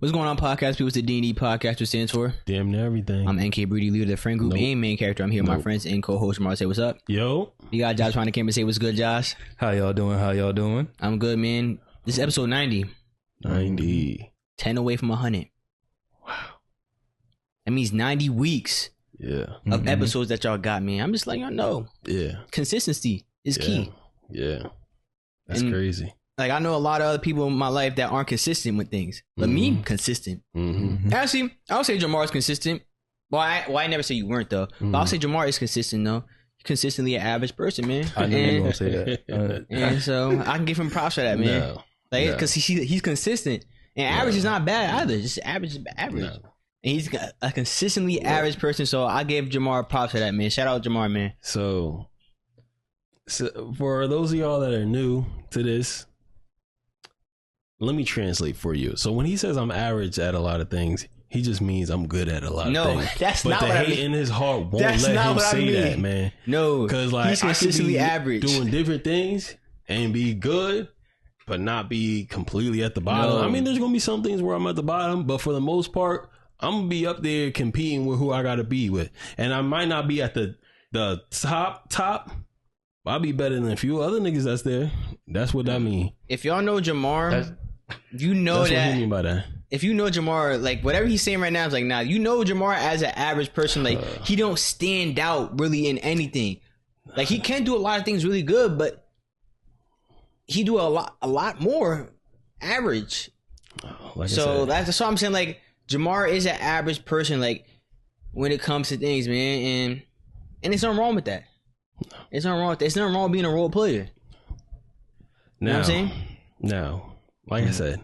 What's going on, podcast people? It's the D&D podcast, which stands for Damn near everything. I'm NK Breedy, leader of the friend group and main character. I'm here with my friends and co-host Jamar. Say what's up. Yo. You got Josh trying to camera. Say what's good, Josh. How y'all doing? I'm good, man. This is episode 90. 90. 10 away from 100. Wow. That means 90 weeks of episodes that y'all got, man. I'm just letting y'all know. Yeah. Consistency is key. Yeah. That's crazy. Like, I know a lot of other people in my life that aren't consistent with things. But me, consistent. Actually, I'll say Jamar's consistent. Well, I never say you weren't, though. But I'll say Jamar is consistent, though. Consistently an average person, man. I knew you were going to say that. And so I can give him props for that, man. Because he's consistent. And average is not bad either. Just average is average. No. And he's a consistently average person. So I gave Jamar props for that, man. Shout out Jamar, man. So for those of y'all that are new to this, let me translate for you. So when he says I'm average at a lot of things, he just means I'm good at a lot of things. No, that's not what I mean. But the hate in his heart won't let him say that, man. No, because like he's consistently average, doing different things and be good, but not be completely at the bottom. No. I mean, there's gonna be some things where I'm at the bottom, but for the most part, I'm gonna be up there competing with who I gotta be with, and I might not be at the top. I'll be better than a few other niggas that's there. That's what that mean. If y'all know Jamar, you know that's that. What he mean by that. If you know Jamar, like whatever he's saying right now is like, nah, you know Jamar as an average person, like he don't stand out really in anything. Like he can do a lot of things really good, but he do a lot more average. So that's what I'm saying. Like Jamar is an average person, like when it comes to things, man, and there's nothing wrong with that. It's nothing wrong with that. It's nothing wrong with being a role player. You know what I'm saying? Now, like I said,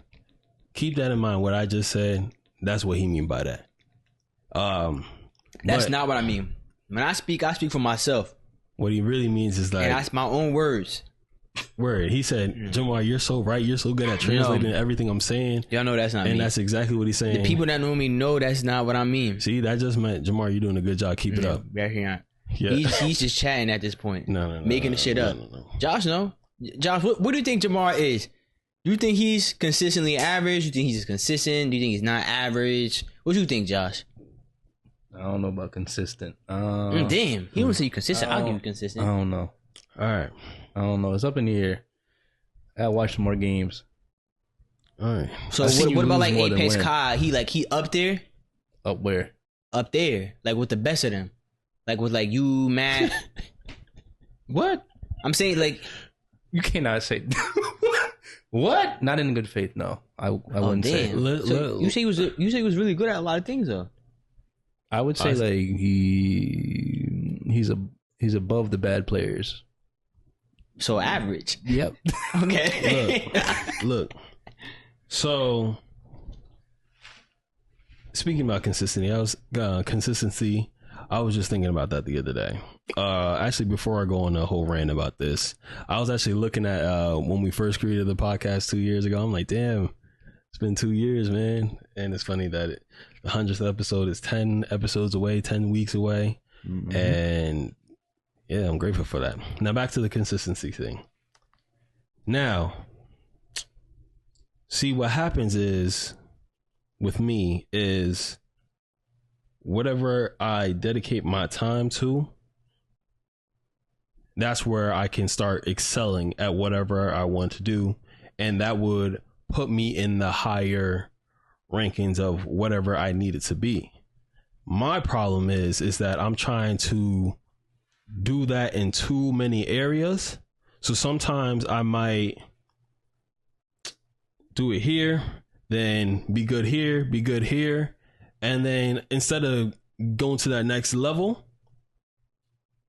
keep that in mind. What I just said, that's what he mean by that. That's not what I mean. When I speak for myself. What he really means is like, and that's my own words. Word. He said, Jamar, you're so right. You're so good at translating everything I'm saying. Y'all know that's not me. And that's exactly what he's saying. The people that know me know that's not what I mean. See, that just meant, Jamar, you're doing a good job. Keep it up. Right here. Yeah. He's just chatting at this point. Making the shit up. Josh, no. Josh, what do you think Jamar is? Do you think he's consistently average? Do you think he's consistent? Do you think he's not average? What do you think, Josh? I don't know about consistent. Damn, he don't say you consistent. I'll give you consistent. I don't know. All right. I don't know. It's up in the air. I watch some more games. All right. So what about like Apex Kai? He up there? Up where? Up there. Like with the best of them. Like with like you, Matt. What? I'm saying like you cannot say what? Not in good faith. No, I wouldn't say. You say he was really good at a lot of things though. I would say like he's above the bad players. So average. Yep. Okay. Look. So speaking about consistency, I was just thinking about that the other day. Actually, before I go on a whole rant about this, I was actually looking at when we first created the podcast 2 years ago. I'm like, damn, it's been 2 years, man. And it's funny that the 100th episode is 10 episodes away, 10 weeks away. Mm-hmm. And yeah, I'm grateful for that. Now back to the consistency thing. Now, see what happens is with me is whatever I dedicate my time to, that's where I can start excelling at whatever I want to do. And that would put me in the higher rankings of whatever I need it to be. My problem is that I'm trying to do that in too many areas. So sometimes I might do it here, then be good here. And then instead of going to that next level,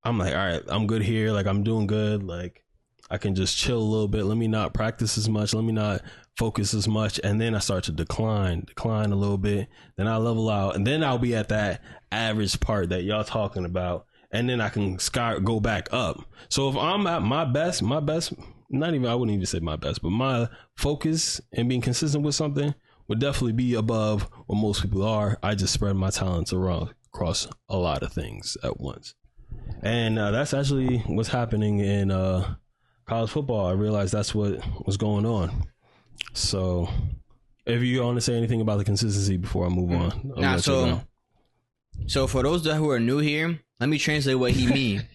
I'm like, all right, I'm good here. Like I'm doing good. Like I can just chill a little bit. Let me not practice as much. Let me not focus as much. And then I start to decline a little bit. Then I level out. And then I'll be at that average part that y'all talking about. And then I can go back up. So if I'm at my best, I wouldn't even say my best, but my focus and being consistent with something would definitely be above what most people are. I just spread my talents around across a lot of things at once. And that's actually what's happening in college football. I realized that's what was going on. So if you want to say anything about the consistency before I move on. So for those who are new here, let me translate what he mean.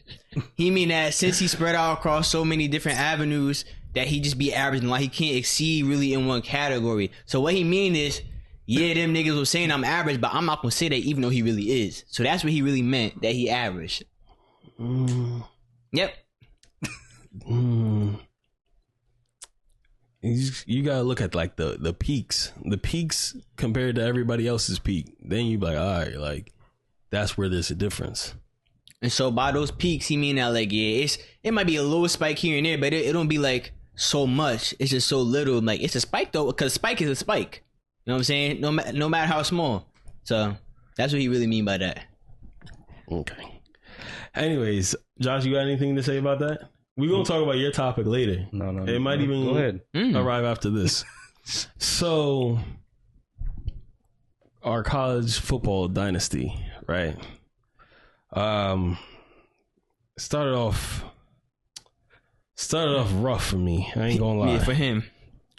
He mean that since he spread out across so many different avenues, that he just be averaging, like he can't exceed really in one category. So what he mean is, yeah, them niggas was saying I'm average, but I'm not gonna say that even though he really is. So that's what he really meant, that he averaged. Yep. You gotta look at like the peaks compared to everybody else's peak. Then you be like, all right, like that's where there's a difference. And so by those peaks, he mean that like, yeah, it might be a little spike here and there, but it don't be like so much. It's just so little. Like it's a spike though, because spike is a spike. You know what I'm saying? No matter how small. So that's what he really mean by that. Okay. Anyways, Josh, you got anything to say about that? We're gonna talk about your topic later. No. It might even go ahead. Arrive after this. So, our college football dynasty, right? Started off rough for me. I ain't gonna lie. Yeah, for him.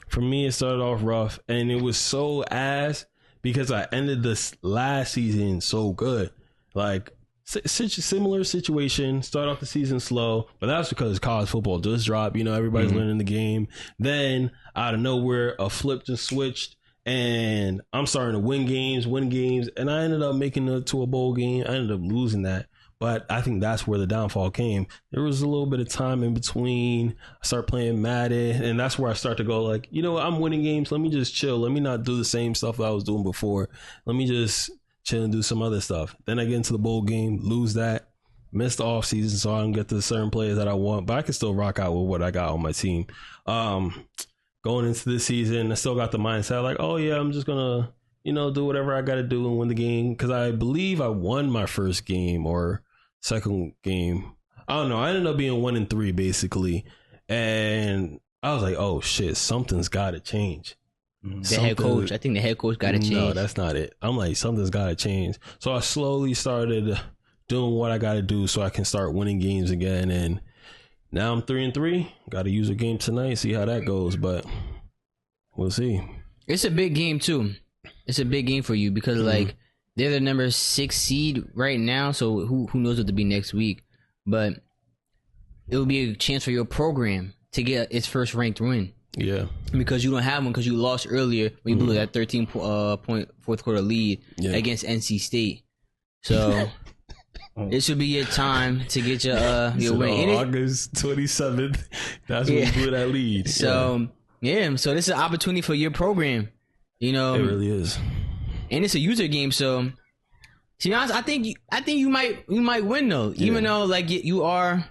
For me, it started off rough, and it was so ass because I ended this last season so good. Like, similar situation, start off the season slow, but that's because college football just dropped. You know, everybody's learning the game. Then, out of nowhere, a flip just switched, and I'm starting to win games, and I ended up making it to a bowl game. I ended up losing that. But I think that's where the downfall came. There was a little bit of time in between. I started playing Madden, and that's where I start to go like, you know what, I'm winning games. Let me just chill. Let me not do the same stuff that I was doing before. Let me just chill and do some other stuff. Then I get into the bowl game, lose that, miss the off season, so I don't get to certain players that I want. But I can still rock out with what I got on my team. Going into this season, I still got the mindset like, oh yeah, I'm just gonna, do whatever I got to do and win the game. Because I believe I won my first game or second game. I don't know. I ended up being 1-3 basically. And I was like, oh shit, something's got to change. The head coach. I think the head coach got to change. No, that's not it. I'm like, something's got to change. So I slowly started doing what I got to do so I can start winning games again. And now I'm 3-3. Got to use a game tonight, see how that goes. But we'll see. It's a big game too. It's a big game for you because like they're the number 6 seed right now. So who knows what to be next week? But it will be a chance for your program to get its first ranked win. Yeah, because you don't have one because you lost earlier when you blew that 13-point fourth quarter lead against NC State. So it should be your time to get your win. August 27th, that's when you blew that lead. So so this is an opportunity for your program. It really is, and it's a user game. So to be honest, I think you might win though, even though like you are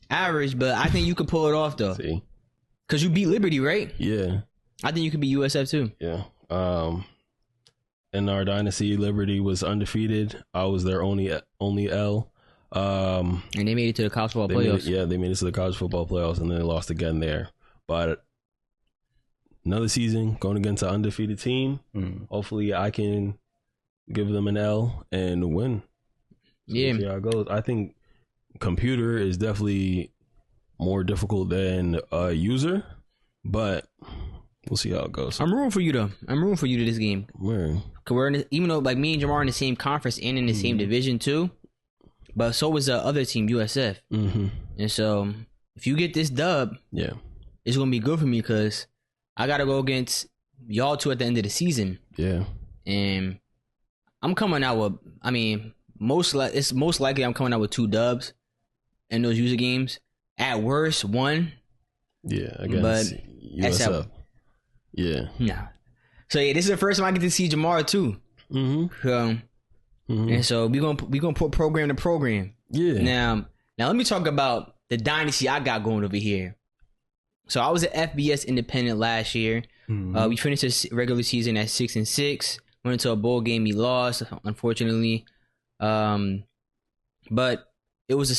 average, but I think you could pull it off though. See, because you beat Liberty, right? Yeah, I think you could beat USF too. Yeah. In our dynasty, Liberty was undefeated. I was their only L. And they made it to the college football playoffs. They made it to the college football playoffs, and then they lost again there. But another season going against an undefeated team. Hopefully, I can give them an L and win. So see how it goes. I think computer is definitely more difficult than a user, but we'll see how it goes. I'm rooting for you though. I'm rooting for you to this game. Where? Cause even though like me and Jamar are in the same conference and in the same division too, but so was the other team, USF. And so if you get this dub, it's gonna be good for me because I gotta go against y'all two at the end of the season. Yeah, and I'm coming out with. I mean, it's most likely I'm coming out with 2 dubs in those user games. At worst, 1. Yeah, I guess. But USF. Yeah. So this is the first time I get to see Jamar too. And so we gonna put program to program. Yeah. Now let me talk about the dynasty I got going over here. So I was an FBS independent last year. We finished the regular season at 6-6. Went into a bowl game. We lost, unfortunately. But it was a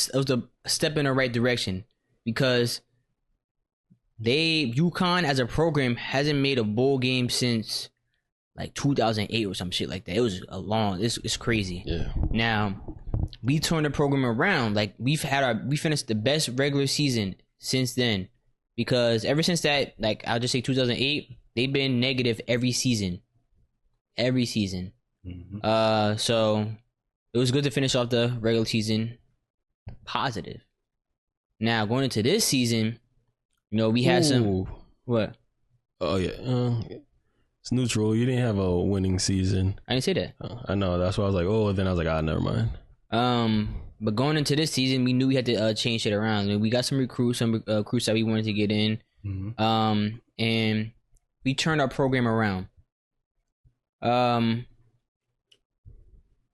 step in the right direction because UConn as a program hasn't made a bowl game since like 2008 or some shit like that. It was it's crazy. Yeah. Now we turned the program around. Like we finished the best regular season since then. because ever since that, like I'll just say 2008, they've been negative every season. Mm-hmm. So it was good to finish off the regular season positive. Now going into this season, we had some what? Oh yeah, it's neutral. You didn't have a winning season. I didn't say that. I know. That's why I was like, then I was like, never mind. But going into this season, we knew we had to change it around. We got some recruits that we wanted to get in. Mm-hmm. And we turned our program around.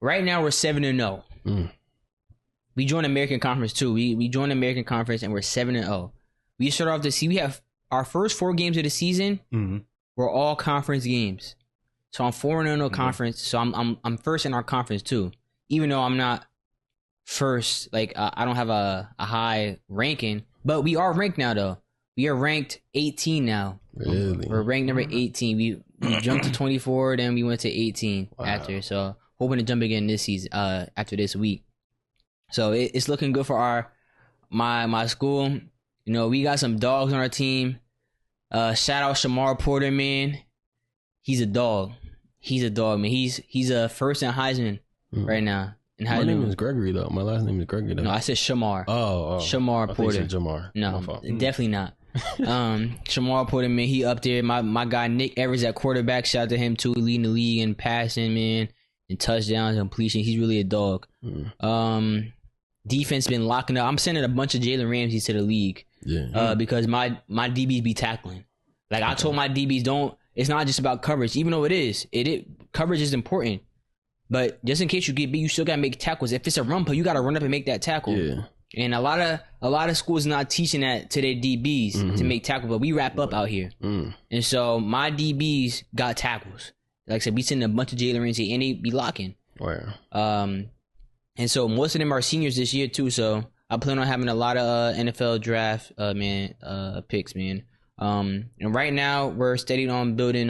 Right now we're 7-0. We joined American Conference too. We joined American Conference and we're 7-0. We start off the season. We have our first 4 games of the season. Mm-hmm. Were all conference games. So I'm 4-0 conference. So I'm first in our conference too. Even though I'm not first, like I don't have a high ranking, but we are ranked now though. We are ranked 18 now. Really? We're ranked number 18. We jumped to 24, then we went to 18 after. So hoping to jump again this season after this week. So it's looking good for my school. We got some dogs on our team. Shout out Shamar Porter, man. He's a dog. Man. He's a first in Heisman right now. And my name is Gregory though. My last name is Gregory though. No, I said Shamar. Oh. Shamar Porter. Jamar. No, definitely not. Shamar Porter, man, he up there. My guy Nick Evers at quarterback. Shout out to him too, leading the league in passing, man, and touchdowns and completion. He's really a dog. Defense been locking up. I'm sending a bunch of Jalen Ramsey to the league. Yeah. Because my DBs be tackling. Like I told my DBs, it's not just about coverage, even though it is. Coverage is important. But just in case you get beat, you still gotta make tackles. If it's a run play, you gotta run up and make that tackle. Yeah. And a lot of schools not teaching that to their DBs to make tackles, but we wrap up out here. And so my DBs got tackles. Like I said, we send a bunch of Jalen Ramsey and they be locking. Wow. And so most of them are seniors this year too. So I plan on having a lot of NFL draft picks, man. And right now we're studying on building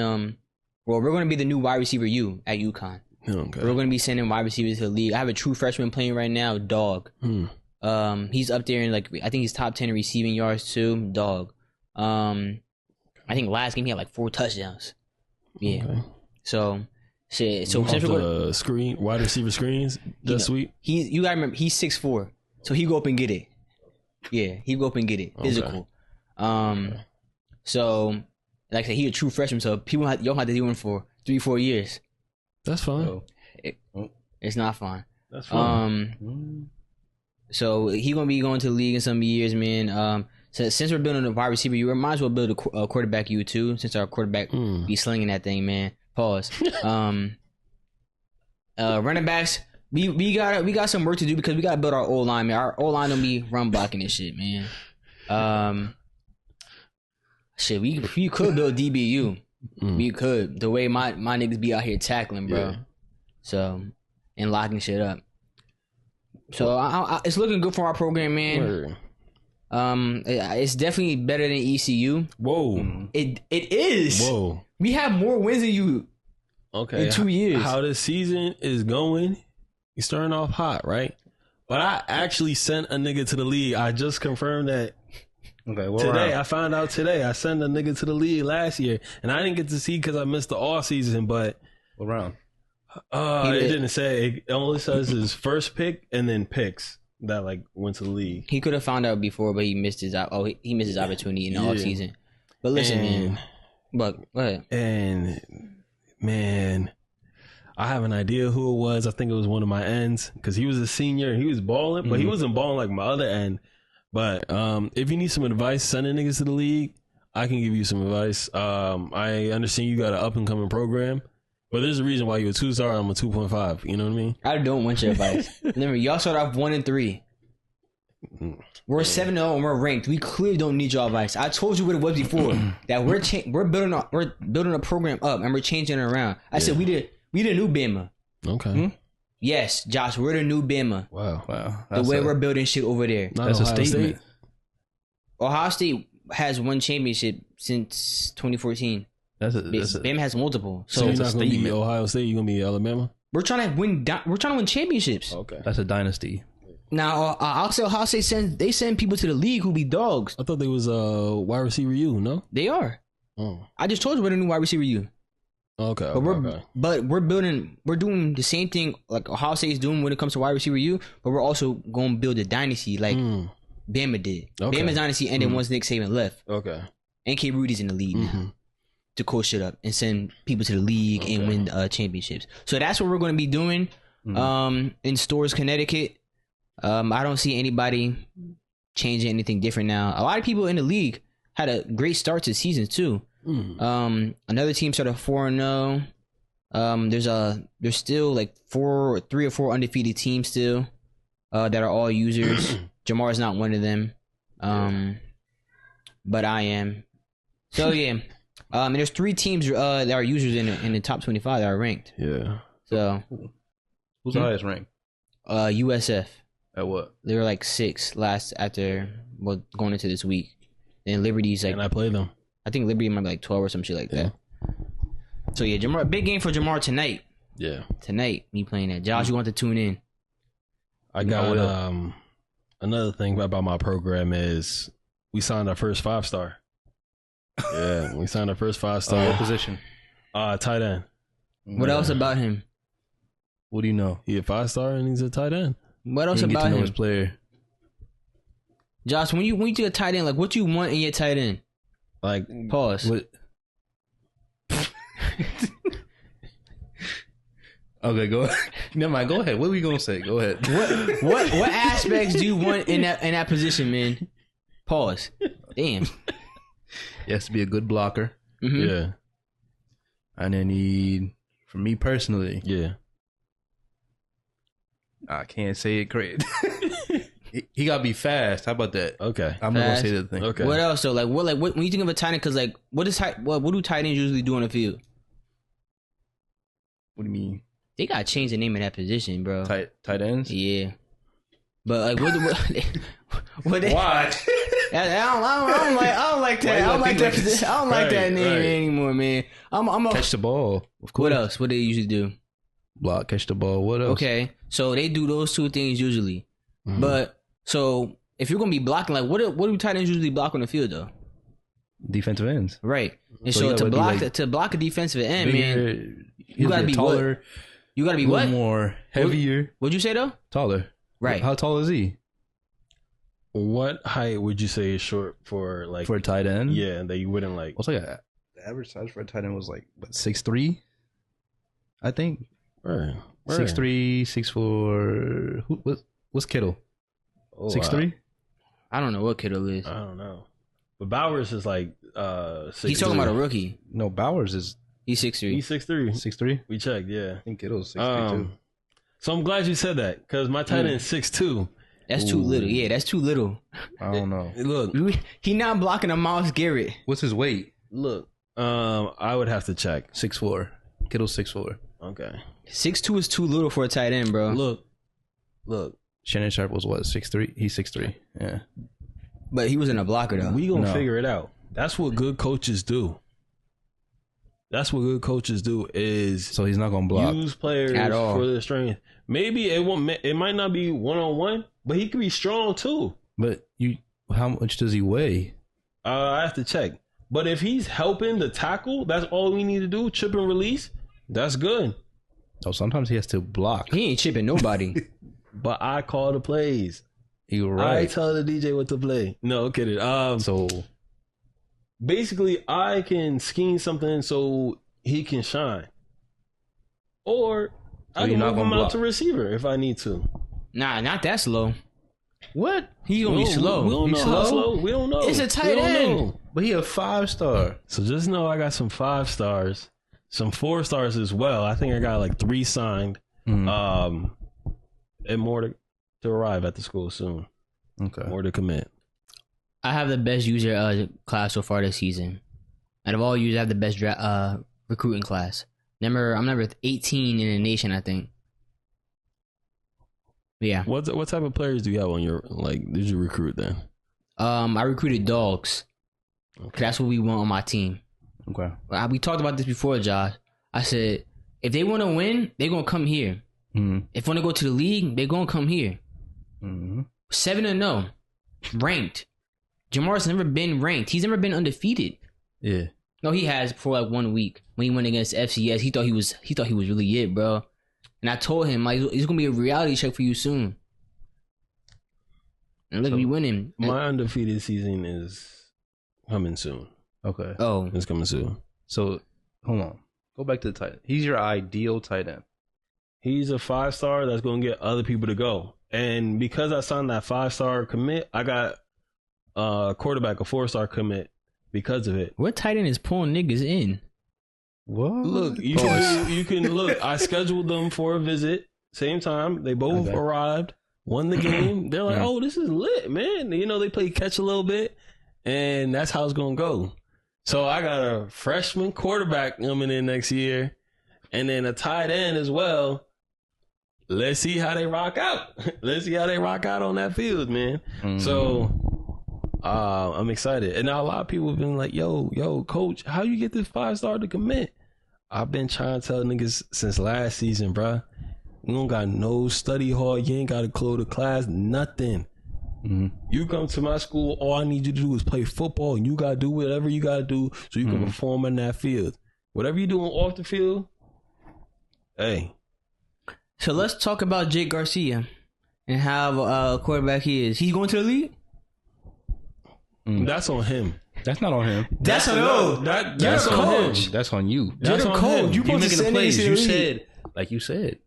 we're going to be the new wide receiver U at UConn. Okay. We're going to be sending wide receivers to the league. I have a true freshman playing right now, Dog. He's up there in I think he's top 10 in receiving yards too, Dog. I think last game he had 4 touchdowns. Yeah. Okay. So shit. So off the wide receiver screens, that's sweet. You gotta remember he's 6'4", so he go up and get it. Yeah, he go up and get it. Physical. Okay. So like I said, he a true freshman, so y'all have to do him for 3-4 years. That's fine. It's not fun. That's fine. So he gonna be going to the league in some years, man. So since we're building a wide receiver, you might as well build a quarterback U too, since our quarterback be slinging that thing, man. Pause. Running backs, we got some work to do because we gotta build our O-line, man. Our O-line don't be run blocking this shit, man. Shit, we could build DBU. We could. The way my niggas be out here tackling, bro. Yeah. So, and locking shit up. So it's looking good for our program, man. It's definitely better than ECU. Whoa. It is. Whoa. We have more wins than you. Okay. In 2 years. How the season is going, you're starting off hot, right? But I actually sent a nigga to the league. I just confirmed that. Okay, today, I found out today. I sent a nigga to the league last year, and I didn't get to see because I missed the all season. But what round? It didn't say. It only says his first pick and then picks that went to the league. He could have found out before, but he missed his. He missed his opportunity in the off season. But listen, man. But go ahead. And man, I have an idea who it was. I think it was one of my ends because he was a senior. And he was balling, but he wasn't balling like my other end. But if you need some advice sending niggas to the league, I can give you some advice. I understand you got an up-and-coming program, but there's a reason why you're a 2-star and I'm a 2.5. You know what I mean? I don't want your advice. Remember, y'all started off 1-3. We're 7-0 and we're ranked. We clearly don't need your advice. I told you what it was before that we're building a program up and we're changing it around. I said we the new Bama. Okay. Yes, Josh, we're the new Bama. Wow. The way we're building shit over there. That's Ohio a statement. State. Ohio State has one championship since 2014. Bama has multiple. So you're not going to be Ohio State, you're going to be Alabama? We're trying to win championships. Okay. That's a dynasty. Now, I'll say they send people to the league who be dogs. I thought they was wide receiver U. No, they are. Oh, I just told you we're the new wide receiver U. Okay, but we're doing the same thing like Ohio State is doing when it comes to wide receiver U. But we're also going to build a dynasty like Bama did. Okay. Bama's dynasty ended once Nick Saban left. Okay, and K. Rudy's in the league now to coach it up and send people to the league and win championships. So that's what we're going to be doing in Stores, Connecticut. I don't see anybody changing anything different now. A lot of people in the league had a great start to the season too. Another team started 4-0. There's still like 3 or 4 undefeated teams still that are all users. Jamar's not one of them, but I am. So yeah, and there's 3 teams that are users in the top 25 that are ranked. Yeah. So who's the highest ranked? USF. At what? They were like 6 going into this week. And Liberty's like, and I play them. I think Liberty might be like 12 or some shit like that. So yeah, Jamar, big game for Jamar tonight. Yeah. Tonight, me playing that. Josh, you want to tune in? I got another thing about my program is we signed our first 5-star. Yeah, we signed our first 5-star. What position? Tight end. What else about him? What do you know? He a 5-star and he's a tight end. What else about him? His player. Josh, when you do a tight end, like what you want in your tight end? Like pause. What? Okay, go ahead. Never mind. Go ahead. What were you gonna say? Go ahead. What aspects do you want in that position, man? Pause. Damn. He has to be a good blocker. Mm-hmm. Yeah. And then for me personally, yeah. I can't say it correct. He gotta be fast. How about that? Okay. I'm not gonna say the thing. Okay. What else though? Like what when you think of a tight end? Because like what do tight ends usually do on the field? What do you mean? They gotta change the name of that position, bro. Tight ends? Yeah. But like what they, what? I don't like that. I don't like that position. I don't like that name anymore, man. I'm a catch the ball. Of course. What else? What do they usually do? Block, catch the ball. What else? Okay. So they do those 2 things usually. Mm-hmm. But so if you're gonna be blocking, like what do tight ends usually block on the field though? Defensive ends, right? And so to block a defensive end, bigger, man, you gotta be taller. What? You gotta be what? More heavier. What'd you say though? Taller, right? How tall is he? What height would you say is short for a tight end? Yeah, that you wouldn't like. What's like the average size for a tight end was like 6'3", I think. Right. 6'3", 6'4". What's Kittle? 6'3"? I don't know what Kittle is. I don't know. But Bowers is like 6'3". He's talking about a rookie. No, Bowers is he's 6'3". He's 6'3". 6'3"? We checked, yeah. I think Kittle's 6'3" too. So I'm glad you said that because my tight end is 6'2". That's too little. Yeah, that's too little. I don't know. Look, he not blocking a Myles Garrett. What's his weight? Look, I would have to check. 6'4". Kittle's 6'4". Okay. 6'2" is too little for a tight end, bro. Look. Shannon Sharp was what, 6'3"? He's 6'3". Yeah. But he wasn't a blocker though. We gonna figure it out. That's what good coaches do. Is so he's not gonna block. Use players at all for their strength. Maybe it might not be 1-on-1, but he could be strong too. But how much does he weigh? I have to check. But if he's helping the tackle, that's all we need to do. Chip and release. That's good. Oh, sometimes he has to block. He ain't chipping nobody. But I call the plays. You're right. I tell the DJ what to play. No, kidding. So basically, I can scheme something so he can shine, or I can move him out to receiver if I need to. Nah, not that slow. What? He gonna be slow. We don't know how slow. We don't know. It's a tight end. But he a 5-star. So just know I got some 5-stars, some 4-stars as well. I think I got like 3 signed. And more to arrive at the school soon. Okay. More to commit. I have the best user class so far this season. Out of all users, I have the best recruiting class. I'm number 18 in the nation, I think. Yeah. What type of players do you have on your did you recruit then? I recruited dogs. Okay. That's what we want on my team. Okay. We talked about this before, Josh. I said if they want to win, they're gonna come here. Mm-hmm. If they want to go to the league, they're gonna come here. 7-0, ranked. Jamar's never been ranked. He's never been undefeated. Yeah. No, he has for like 1 week when he went against FCS. He thought he was really it, bro. And I told him like it's gonna be a reality check for you soon. And look, we winning. My undefeated season is coming soon. Okay. Oh, It's coming soon. So hold on. Go back to the tight end. He's your ideal tight end. He's a 5-star that's going to get other people to go. And because I signed that 5-star commit, I got a quarterback, a 4-star commit because of it. what tight end is pulling niggas in? What? Look, you can look. I scheduled them for a visit. Same time. They both arrived, won the game. They're like, oh, this is lit, man. You know, they play catch a little bit. And that's how it's going to go. So I got a freshman quarterback coming in next year. And then a tight end as well. Let's see how they rock out. Let's see how they rock out on that field, man. So I'm excited. And now a lot of people have been like, yo, coach, how you get this 5-star to commit? I've been trying to tell niggas since last season, bruh. You don't got no study hall. You ain't got to close the class. Nothing. You come to my school, all I need you to do is play football, and you got to do whatever you got to do so you can perform in that field. Whatever you're doing off the field, hey. So let's talk about Jake Garcia and how quarterback he is. He's going to the league? That's on him. That's not on him. That's on That's on him. That's on you. You're the coach. You making the plays. You said,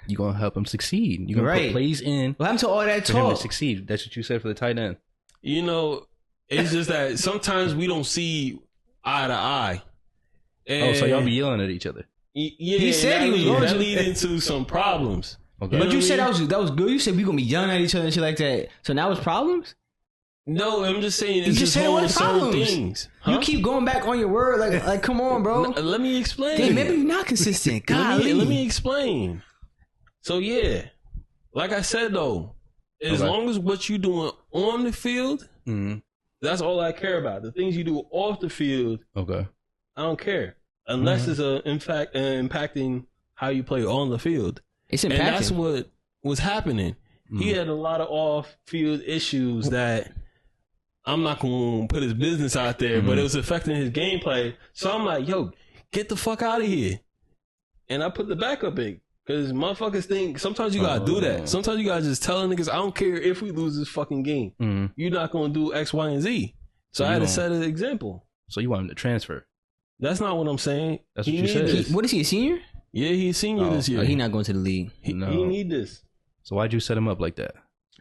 you're gonna help him succeed. You're gonna put plays in. What happened to all that for him to talk? succeed. That's what you said for the tight end. You know, it's just that sometimes we don't see eye to eye. And so y'all be yelling at each other. Yeah, he said he was going to lead into some problems. Okay. But you said that was good. You said we gonna be yelling at each other and shit like that. So now it's problems? No, I'm just saying You it's just just said what certain problems? things. You keep going back on your word. Like come on, bro. Let me explain. Damn, maybe you're not consistent. let me explain. So yeah, like I said though, as long as what you doing on the field, that's all I care about. The things you do off the field, I don't care unless it's in fact impacting how you play on the field. It's impacting. And that's what was happening. He had a lot of off-field issues that I'm not going to put his business out there, but it was affecting his gameplay. So I'm like, yo, get the fuck out of here. And I put the backup in. Because motherfuckers think, sometimes you gotta do that. Sometimes you gotta just tell niggas, I don't care if we lose this fucking game. You're not gonna do X, Y, and Z. So I had to set an example. So you want him to transfer? That's not what I'm saying. That's what you said. What is he, a senior? Yeah, he's a senior this year. He's not going to the league. He need this. So why'd you set him up like that?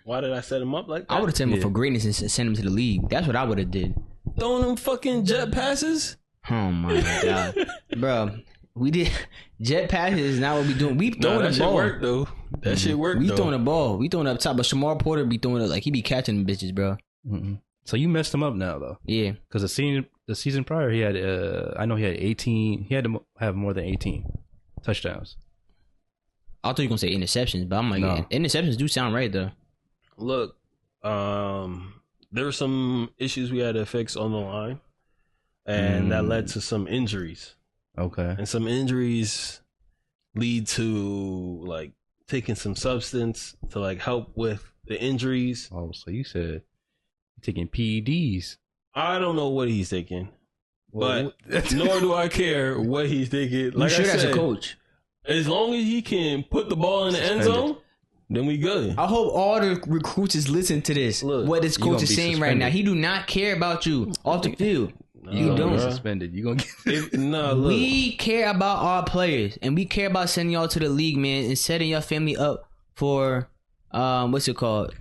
Why did I set him up like that? I would have set him up for greatness and sent him to the league. That's what I would have did. Throwing them fucking jet passes? Oh my God. Bro, we did jet passes is not what we doing. We throwing the ball. That shit work though. That shit work We though. throwing the ball. We throwing it up top. But Shamar Porter be throwing it like he be catching them bitches, bro. So you messed him up now though. Yeah. Because the season prior he had I know he had 18. He had to have more than 18 touchdowns. I thought you were gonna say interceptions, but I'm like, interceptions do sound right though. Look, there were some issues we had to fix on the line, and that led to some injuries. Okay. And some injuries lead to like taking some substance to like help with the injuries. Oh, so you said you're taking PEDs. I don't know what he's taking, but nor do I care what he's taking. Like You sure I said, that's a coach? as long as he can put the ball in the end zone, then we good. I hope all the recruits is listening to this. Look, what this coach is saying right now. He do not care about you off the field. You don't. Suspended. You gonna get look. We care about our players, and we care about sending y'all to the league, man, and setting your family up for what's it called?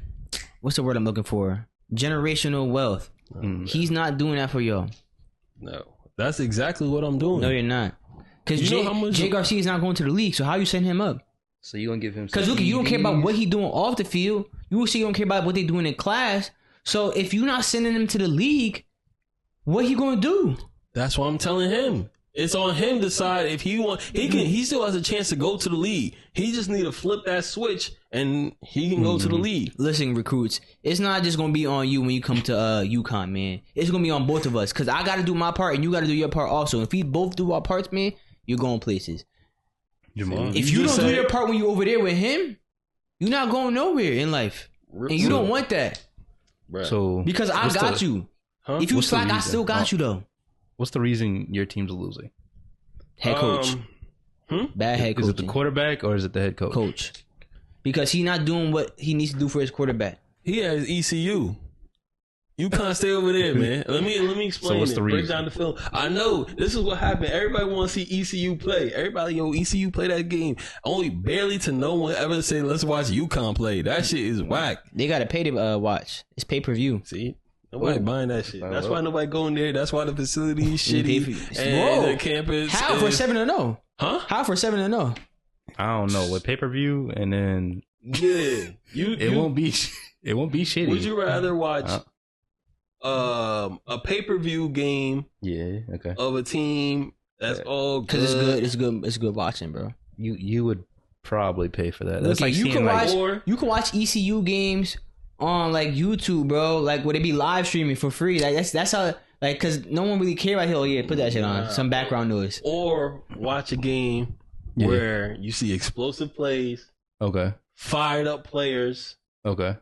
What's the word I'm looking for? Generational wealth. He's not doing that for y'all. No, that's exactly what I'm doing. No, you're not. Because Jay Garcia is not going to the league, so how you setting him up? So you gonna give him? Because look, you don't care about what he doing off the field. You also don't care about what they doing in class. So if you're not sending him to the league, what he gonna do? That's what I'm telling him. It's on him to decide if he want. He still has a chance to go to the league. He just need to flip that switch, and he can go to the league. Listen, recruits, it's not just gonna be on you when you come to UConn, man. It's gonna be on both of us. Cause I gotta do my part, and you gotta do your part also. If we both do our parts, man, you're going places. Jamal, if you don't do your part when you over there with him, You're not going nowhere in life, and you don't want that. Right. So because I got you. Huh? If you slack, I still got you though. What's the reason your team's losing? Head coach. Bad head coach. Is it the quarterback or is it the head coach? Coach. Because he's not doing what he needs to do for his quarterback. He has ECU. You can't stay over there, man. Let me explain. So what's the reason? Break down the film. I know this is what happened. Everybody want to see ECU play. Everybody, ECU play that game. Only barely to no one ever say, let's watch UConn play. That shit is whack. They got to pay to watch. It's pay-per-view. See? Nobody buying that shit. That's why nobody going there. That's why the facility is shitty. And the campus How for 7-0? Huh? How for 7-0? I don't know. With pay-per-view and then it won't be shitty. Would you rather watch a pay-per-view game of a team that's all good? Because it's good watching, bro. You would probably pay for that. That's Look, like you can watch or, you can watch ECU games on like YouTube, bro. Like would it be live streaming for free? Like that's how, like, because no one really care about it. Oh yeah, put that shit on some background noise. Or watch a game where you see explosive plays, fired up players, and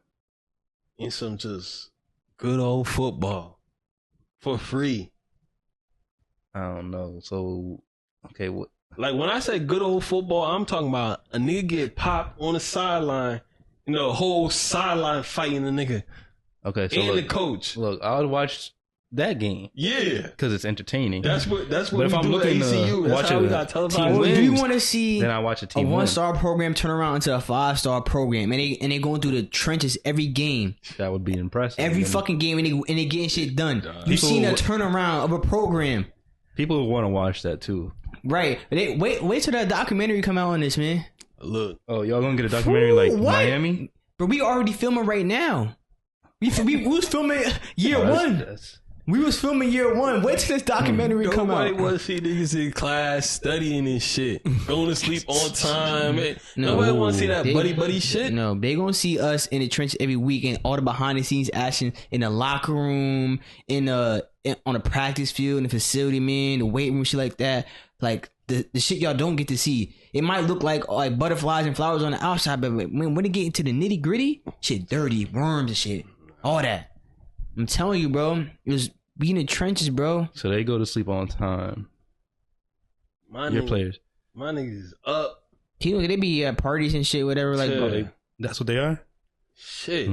some just good old football for free. I don't know. So what? Like when I say good old football, I'm talking about a nigga get popped on the sideline. A whole sideline fighting the nigga. Okay, so and the coach. Look, I would watch that game. Yeah, because it's entertaining. That's what. But if I'm looking at ACU. That's how we got televised. If you want to see, then I watch a team. A 1-star program turn around into a 5-star program, and they going through the trenches every game. That would be impressive. Every fucking game, and they getting shit done. You've seen a turnaround of a program. People want to watch that too, right? Wait till that documentary come out on this, man. Look, y'all gonna get a documentary like Miami? But we already filming right now. We was filming year one. We was filming year one. Wait till this documentary come out. Nobody want to see niggas in class studying and shit, going to sleep on time. Nobody want to see that buddy shit. No, they gonna see us in the trench every week and all the behind the scenes action in the locker room, on the practice field, in the facility, man, the weight room, shit like that. Like the shit y'all don't get to see. It might look like butterflies and flowers on the outside, but when it get into the nitty gritty, shit dirty, worms and shit, all that. I'm telling you, bro, it was be in the trenches, bro. So they go to sleep on time. Your players, my niggas up. They be at parties and shit, whatever. Like, bro, that's what they are. Shit.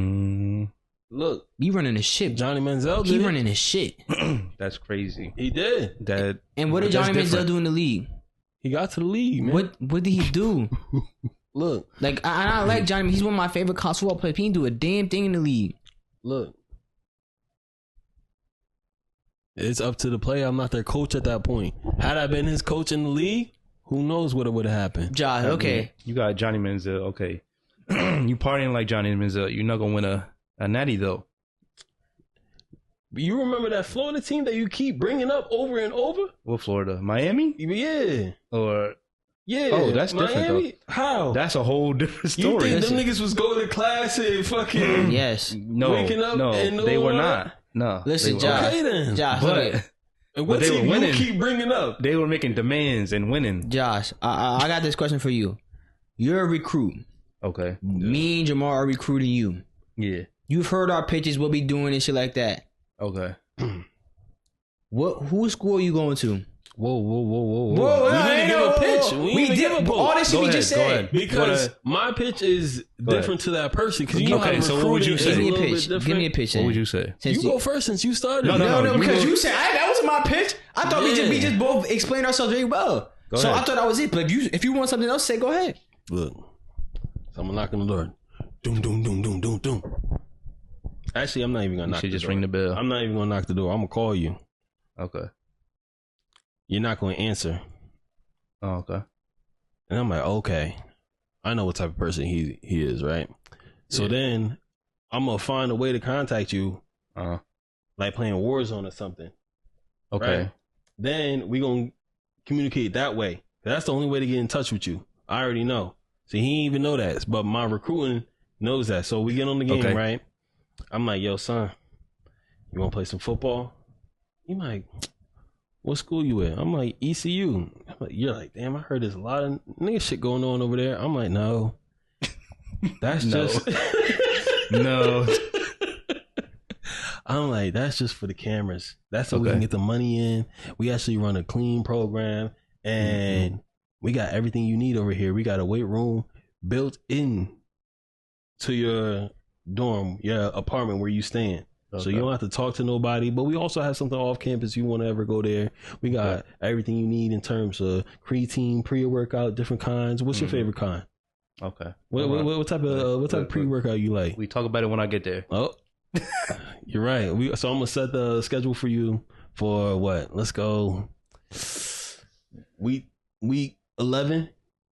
Look, be running the ship. Johnny Manziel, he running the shit. That's crazy. He did that. And what did Johnny Manziel do in the league? He got to the league, man. What did he do? Look, like I like Johnny. He's one of my favorite college football players. He didn't do a damn thing in the league. Look, it's up to the player. I'm not their coach at that point. Had I been his coach in the league, who knows what would have happened? Josh, okay, you got Johnny Manziel. Okay, you partying like Johnny Manziel. You're not gonna win a natty though. You remember that Florida team that you keep bringing up over and over? What Florida? Miami? Yeah. Yeah. Oh, that's different though. How? That's a whole different story. You think them niggas was going to class and fucking waking up? No, and they were not. No. Listen, Josh. Okay then. Josh, and what team you keep bringing up? They were making demands and winning. Josh, I got this question for you. You're a recruit. Okay. Me and Jamar are recruiting you. Yeah. You've heard our pitches, what we doing and shit like that. Okay. Whose school are you going to? Whoa. We didn't give a pitch. We did all this shit we just said. Because my pitch is different to that person. Okay, so what would you say? Give me a pitch. What would you say? You go first since you started. No, because you said that wasn't my pitch. I thought we just both explained ourselves very well. So I thought that was it. But if you want something else, say go ahead. Look, someone knocking the door. Doom. Actually, I'm not even gonna knock the door. Just ring the bell. I'm not even gonna knock the door. I'm gonna call you. Okay. You're not gonna answer. Oh, okay. And I'm like, okay, I know what type of person he is, right? So then I'm gonna find a way to contact you, like playing Warzone or something. Okay. Right? Then we gonna communicate that way. That's the only way to get in touch with you. I already know. See, he didn't even know that, but my recruiting knows that. So we get on the game, right? I'm like, yo, son, you want to play some football? You like, what school you at? I'm like, ECU. You're like, damn, I heard there's a lot of nigga shit going on over there. I'm like, no. That's just no. I'm like, that's just for the cameras. That's so we can get the money in. We actually run a clean program, and we got everything you need over here. We got a weight room built in to your dorm, your apartment where you staying. So you don't have to talk to nobody. But we also have something off campus. You want to ever go there? We got everything you need in terms of creatine, pre-workout, different kinds. What's your favorite kind? Okay. What type of pre-workout you like? We talk about it when I get there. Oh, you're right. So I'm gonna set the schedule for you for what? Let's go. Week 11.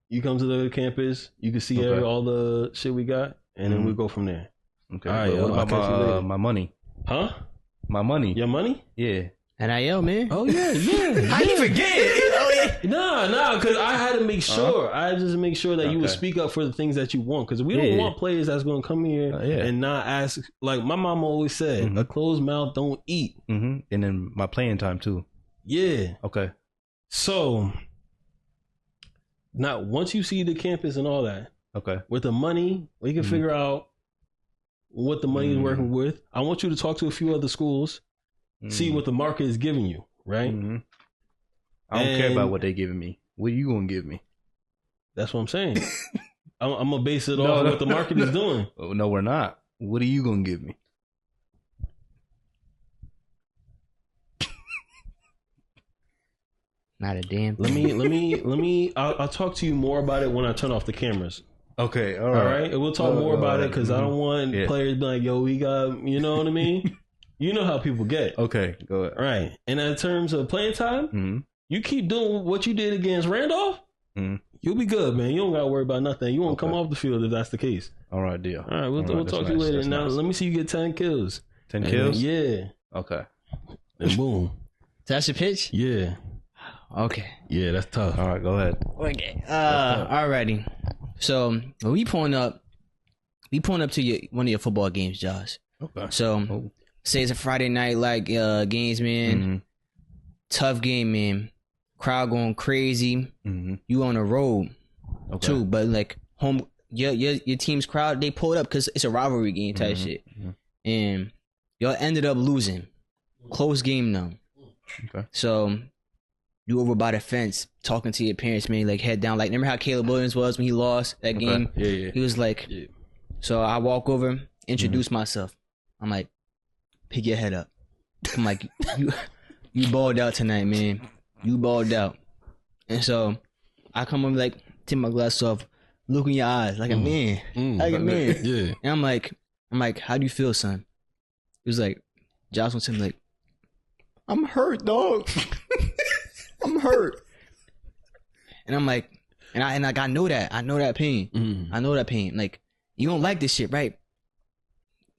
You come to the campus. You can see all the shit we got, and then we go from there. Okay. All right. What about my money? Huh? My money. Your money? Yeah. NIL, man. Oh yeah. How you forget? Oh yeah. No, because I had to make sure. I had to just make sure that you would speak up for the things that you want. Because we don't want players that's going to come here and not ask. Like my mama always said, a closed mouth don't eat. And then my playing time too. Yeah. Okay. So now, once you see the campus and all that, with the money, we can figure out what the money is working with. I want you to talk to a few other schools, see what the market is giving you, right? I don't care about what they giving me. What are you gonna give me? That's what I'm saying. I'm gonna base it off what the market is doing. No, we're not. What are you gonna give me? Not a damn thing. Let me. I'll talk to you more about it when I turn off the cameras. Okay, all right. And we'll talk more about it because I don't want players be like, yo, we got, you know what I mean? You know how people get. Okay, go ahead. Right. And in terms of playing time, you keep doing what you did against Randolph, you'll be good, man. You don't got to worry about nothing. You won't come off the field if that's the case. All right, deal. All right, we'll talk to you later. Now, let me see you get 10 kills. 10 kills? Yeah. Okay. And boom. That's your pitch? Yeah. Okay. Yeah, that's tough. All right, go ahead. Okay. Alrighty. So we pulling up to one of your football games, Josh. Okay. So say it's a Friday night games, man. Tough game, man. Crowd going crazy. You on the road too, but like home, your team's crowd, they pulled up because it's a rivalry game type shit, and y'all ended up losing. Close game though. Okay. So you over by the fence talking to your parents, man, like head down. Like, remember how Caleb Williams was when he lost that game? Yeah. He was like, so I walk over, introduce myself. I'm like, pick your head up. I'm like, you balled out tonight, man. You balled out. And so I come over, like, take my glasses off, look in your eyes like a man. Like a man. Yeah. And I'm like, how do you feel, son? He was like, Josh wants him like, I'm hurt, dog. I'm hurt. And I'm like, I know that. I know that pain. I know that pain. Like, you don't like this shit, right?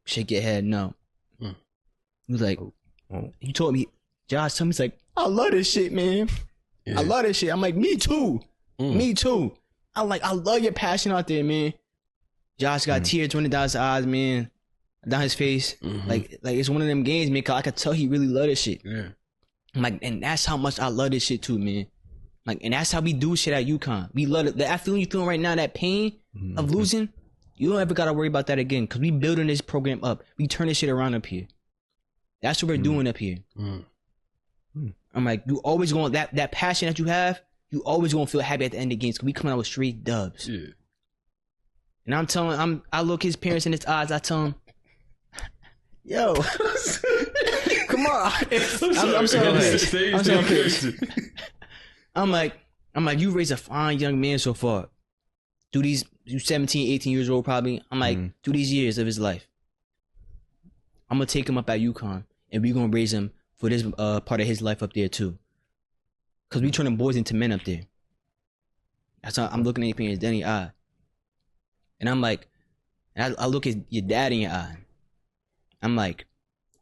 Shake your head, no. He was like, he told me, Josh told me, he's like, I love this shit, man. I love this shit. I'm like, me too. Me too. I love your passion out there, man. Josh got tears running down his eyes, man. Down his face. Like it's one of them games, man, cause I could tell he really love this shit. Yeah. I'm like, and that's how much I love this shit too, man. Like, and that's how we do shit at UConn. We love it. That feeling you feeling right now, that pain of losing, you don't ever gotta worry about that again. Cause we building this program up. We turn this shit around up here. That's what we're doing up here. I'm like, you always going that passion that you have, you always gonna feel happy at the end of games. Cause we coming out with straight dubs. Yeah. And I look his parents in his eyes. I tell him, yo, come on. I'm sorry. I'm like, you raised a fine young man so far. You 17, 18 years old probably. I'm like, through these years of his life, I'm gonna take him up at UConn, and we gonna raise him for this part of his life up there too. Cause we turning boys into men up there. That's how I'm looking at your parents, Denny eye. And I'm like, and I look at your dad in your eye. I'm like,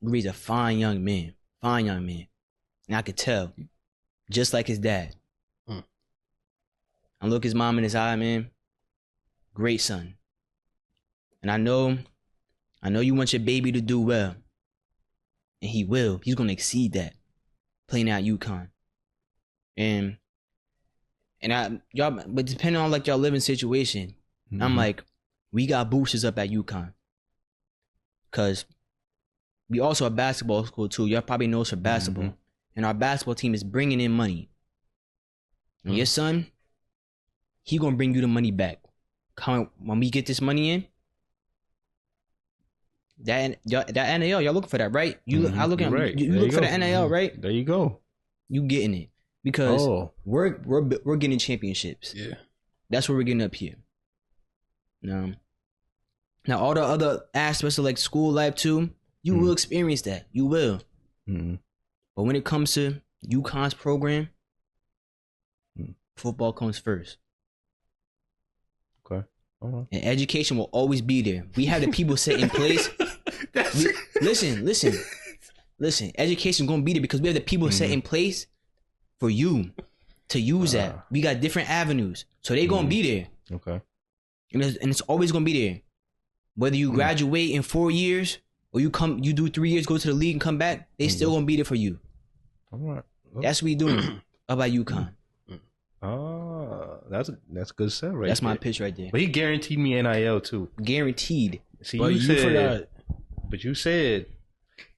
you raised a fine young man. And I could tell, just like his dad. I look his mom in his eye, man. Great son. And I know you want your baby to do well. And he will. He's gonna exceed that. Playing at UConn. But depending on like y'all living situation, I'm like, we got boosters up at UConn. Because we also a basketball school too. Y'all probably know us for basketball. Mm-hmm. And our basketball team is bringing in money. And your son, he gonna bring you the money back. When we get this money in, that NIL, y'all looking for that, right? I look at right. You look for the NIL, right? There you go. You getting it because we're getting championships. Yeah, that's what we're getting up here. Now all the other aspects of like school life too, you will experience that. You will. Mm-hmm. But when it comes to UConn's program, football comes first. Okay. Uh-huh. And education will always be there. We have the people set in place. Listen. Education gonna be there because we have the people set in place for you to use that. We got different avenues, so they gonna be there. Okay. And it's always gonna be there. Whether you graduate in 4 years or you do 3 years, go to the league and come back, they still gonna be there for you. All right. That's what we doing about UConn. That's good stuff, right? That's my pitch right there. But he guaranteed me NIL too. Guaranteed. See, but you forgot. But you said,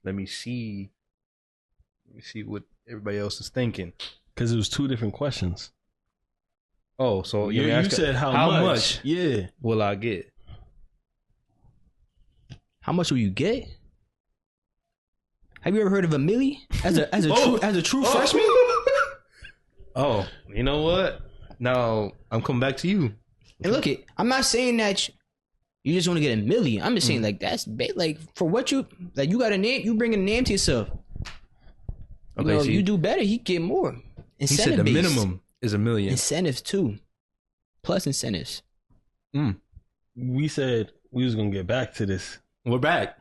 let me see what everybody else is thinking. Because it was 2 different questions. Oh, so you said how much? Yeah. Will I get? How much will you get? Have you ever heard of a milli as a true freshman? Oh, you know what? Now I'm coming back to you. And look, I'm not saying that you just want to get a milli. I'm just saying like that's like for what you like. You got a name. You bring a name to yourself. Okay, you do better. He get more. He said the minimum is $1 million. Incentives too, plus incentives. We said we was gonna get back to this. We're back,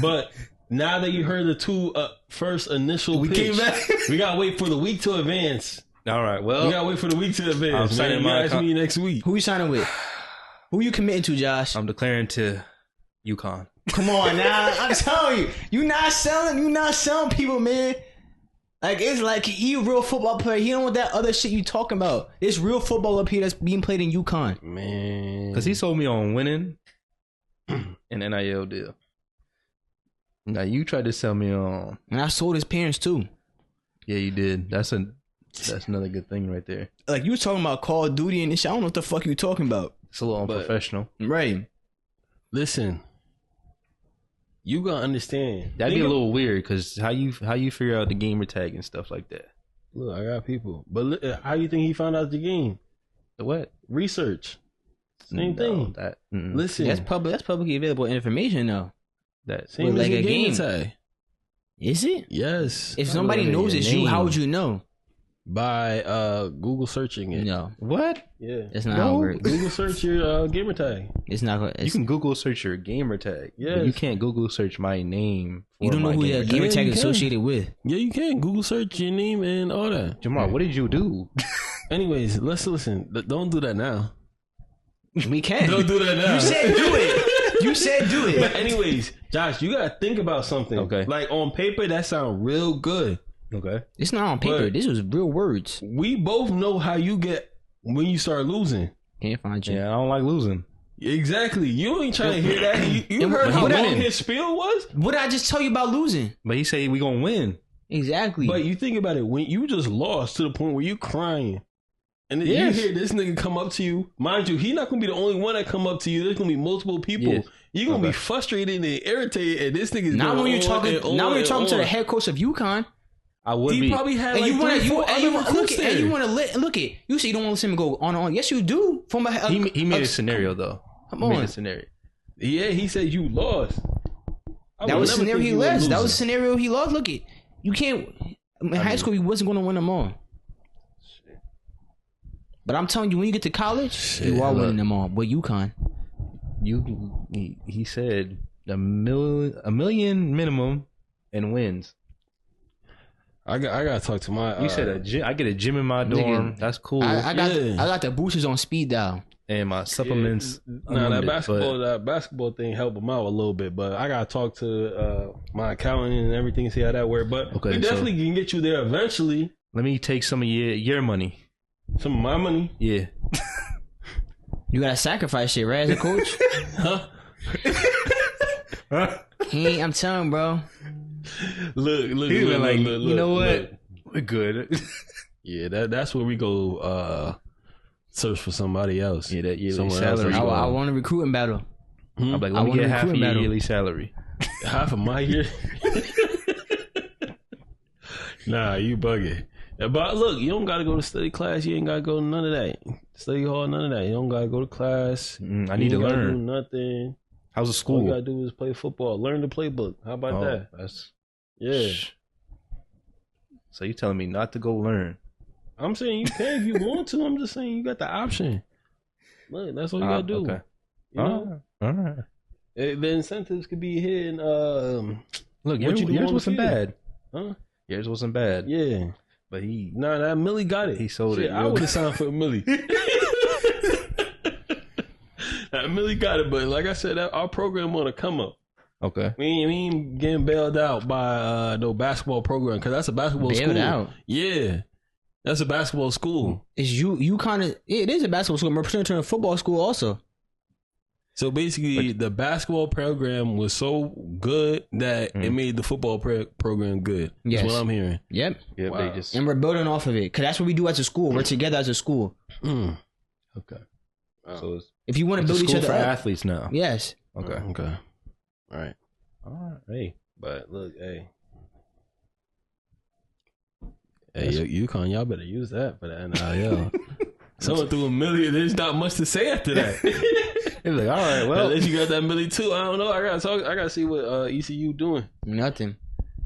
but now that you heard the 2 first initial, we came back. We gotta wait for the week to advance. All right, well, we gotta wait for the week to advance. I'm signing my me next week. Who you signing with? Who you committing to, Josh? I'm declaring to UConn. Come on now, I'm telling you, you not selling people, man. Like it's like he a real football player. He don't want that other shit you talking about. It's real football up here that's being played in UConn, man. Because he sold me on winning an NIL deal. Now you tried to sell me on, and I sold his parents too. Yeah, you did. That's another good thing right there. Like you was talking about Call of Duty and this shit. I don't know what the fuck you talking about. It's a little unprofessional, right? Listen, you gotta understand. That'd be a little weird because how you figure out the gamer tag and stuff like that. Look, I got people, but look, how you think he found out the game? The what? Research. Same thing. Listen, that's publicly available information though. That same like a game tag. Is it? Yes. If somebody knows it's you, how would you know? By Google searching it. No. What? Yeah. That's not how it works. Google search your gamer tag. It's not. You can Google search your gamer tag. Yeah. You can't Google search my name. You don't know who that gamer tag is associated with. Yeah, you can Google search your name and all that. Jamal, what did you do? Anyways, let's listen. Don't do that now. We can. Don't do that now. You said do it. You said do it. But anyways, Josh, you gotta think about something. Okay. Like on paper, that sounds real good. Okay. It's not on paper. This was real words. We both know how you get when you start losing. Can't find you. Yeah, I don't like losing. Exactly. You ain't trying to hear that. You heard how long his spiel was? What did I just tell you about losing? But he said we gonna win. Exactly. But you think about it, when you just lost to the point where you crying. And then you hear this nigga come up to you. Mind you, he's not going to be the only one that come up to you. There's going to be multiple people. Yes. You're going to be frustrated and irritated. And this nigga's not when you're talking. Now when you're talking to the head coach of UConn. I would be. He probably had and like you want to look at. You say you don't want to listen to go on. Yes, you do. From he made a scenario though. Come on. He made a scenario. Yeah, he said you lost. That was a scenario he lost. That was a scenario he lost. Look at you can't. In high school, he wasn't going to win them all. But I'm telling you, when you get to college, you are winning them all. But UConn, he said $1 million minimum and wins. I gotta talk to my. You said a gym. I get a gym in my dorm. Nigga, that's cool. I got the boosters on speed dial and my supplements. Nah, that basketball thing helped him out a little bit. But I gotta talk to my accountant and everything, see how that works. But we definitely can get you there eventually. Let me take some of your money. Some of my money? Yeah. You gotta sacrifice shit, right, as a coach? Huh? I'm telling, bro. Look, you know what? We're good. Yeah, that's where we go search for somebody else. Yeah, that yearly Somewhere else. salary. I want a recruiting battle. I'm like, let me get half of your yearly salary. Half of my year? Nah, you bugging. But look, you don't gotta go to study class. You ain't gotta go to none of that. Study hall, none of that. You don't gotta go to class. I need to learn. Do nothing. How's the school? All you gotta do is play football. Learn the playbook. How about that? That's yeah. So you telling me not to go learn? I'm saying you can if you want to. I'm just saying you got the option. Look, that's all you gotta do. Okay. You know? All right. The incentives could be hidden. Look, yours wasn't bad. Huh? Yours wasn't bad. Yeah. But that Millie got it. He sold it. I would have signed for Millie. That Millie got it, but like I said, our program want to come up. Okay. We ain't getting bailed out by no basketball program because that's a basketball school. Bailed out? Yeah. That's a basketball school. It's you kind of... It is a basketball school. We're turning to a football school also. So basically, the basketball program was so good that it made the football program good. That's what I'm hearing. Yep. Wow. And we're building off of it because that's what we do as a school. We're together as a school. Okay. Wow. So if you want to build each other for up, athletes now. yes. Okay. All right. Hey, but look, hey, UConn, y'all better use that for the NIL. Someone threw $1 million. There's not much to say after that. He's like, all right, well, unless you got that $1 million too. I don't know. I gotta see what ECU doing. Nothing.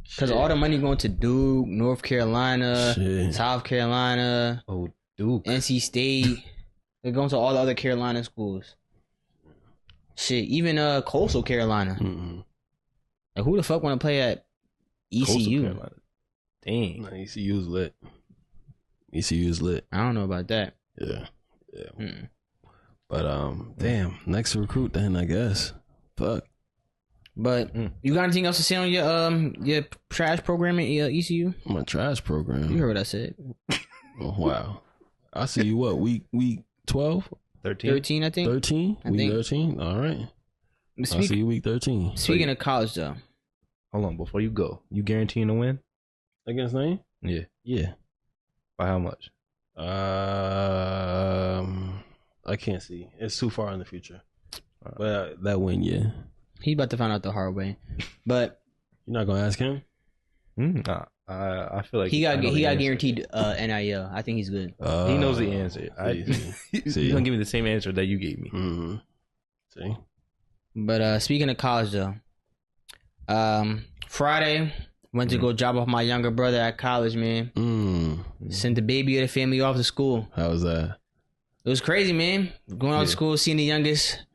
Because all the money going to Duke, North Carolina, South Carolina, Duke, NC State. They're going to all the other Carolina schools. Shit, even Coastal Carolina. Mm-hmm. Like, who the fuck want to play at ECU? Dang. Nah, ECU's lit. ECU's lit. I don't know about that. Yeah. But damn, next recruit then, I guess. Fuck. But you got anything else to say on your trash program at ECU? My trash program. You heard what I said. Oh, wow. I see you what, week 12? 13, I think. 13? Week 13? All right. I'll see you week 13. Speaking of college, though. Hold on, before you go, you guaranteeing to win? Against Lane? Yeah. Yeah. By how much? I can't see. It's too far in the future. But that win, yeah. He's about to find out the hard way. But you're not gonna ask him? Nah. I feel like he got guaranteed NIL. I think he's good. He knows the answer. He's gonna give me the same answer that you gave me. Mm-hmm. See. But speaking of college, though, Friday went to go drop off my younger brother at college. Man, sent the baby of the family off to school. How was that? It was crazy, man. Going off to school, seeing the youngest,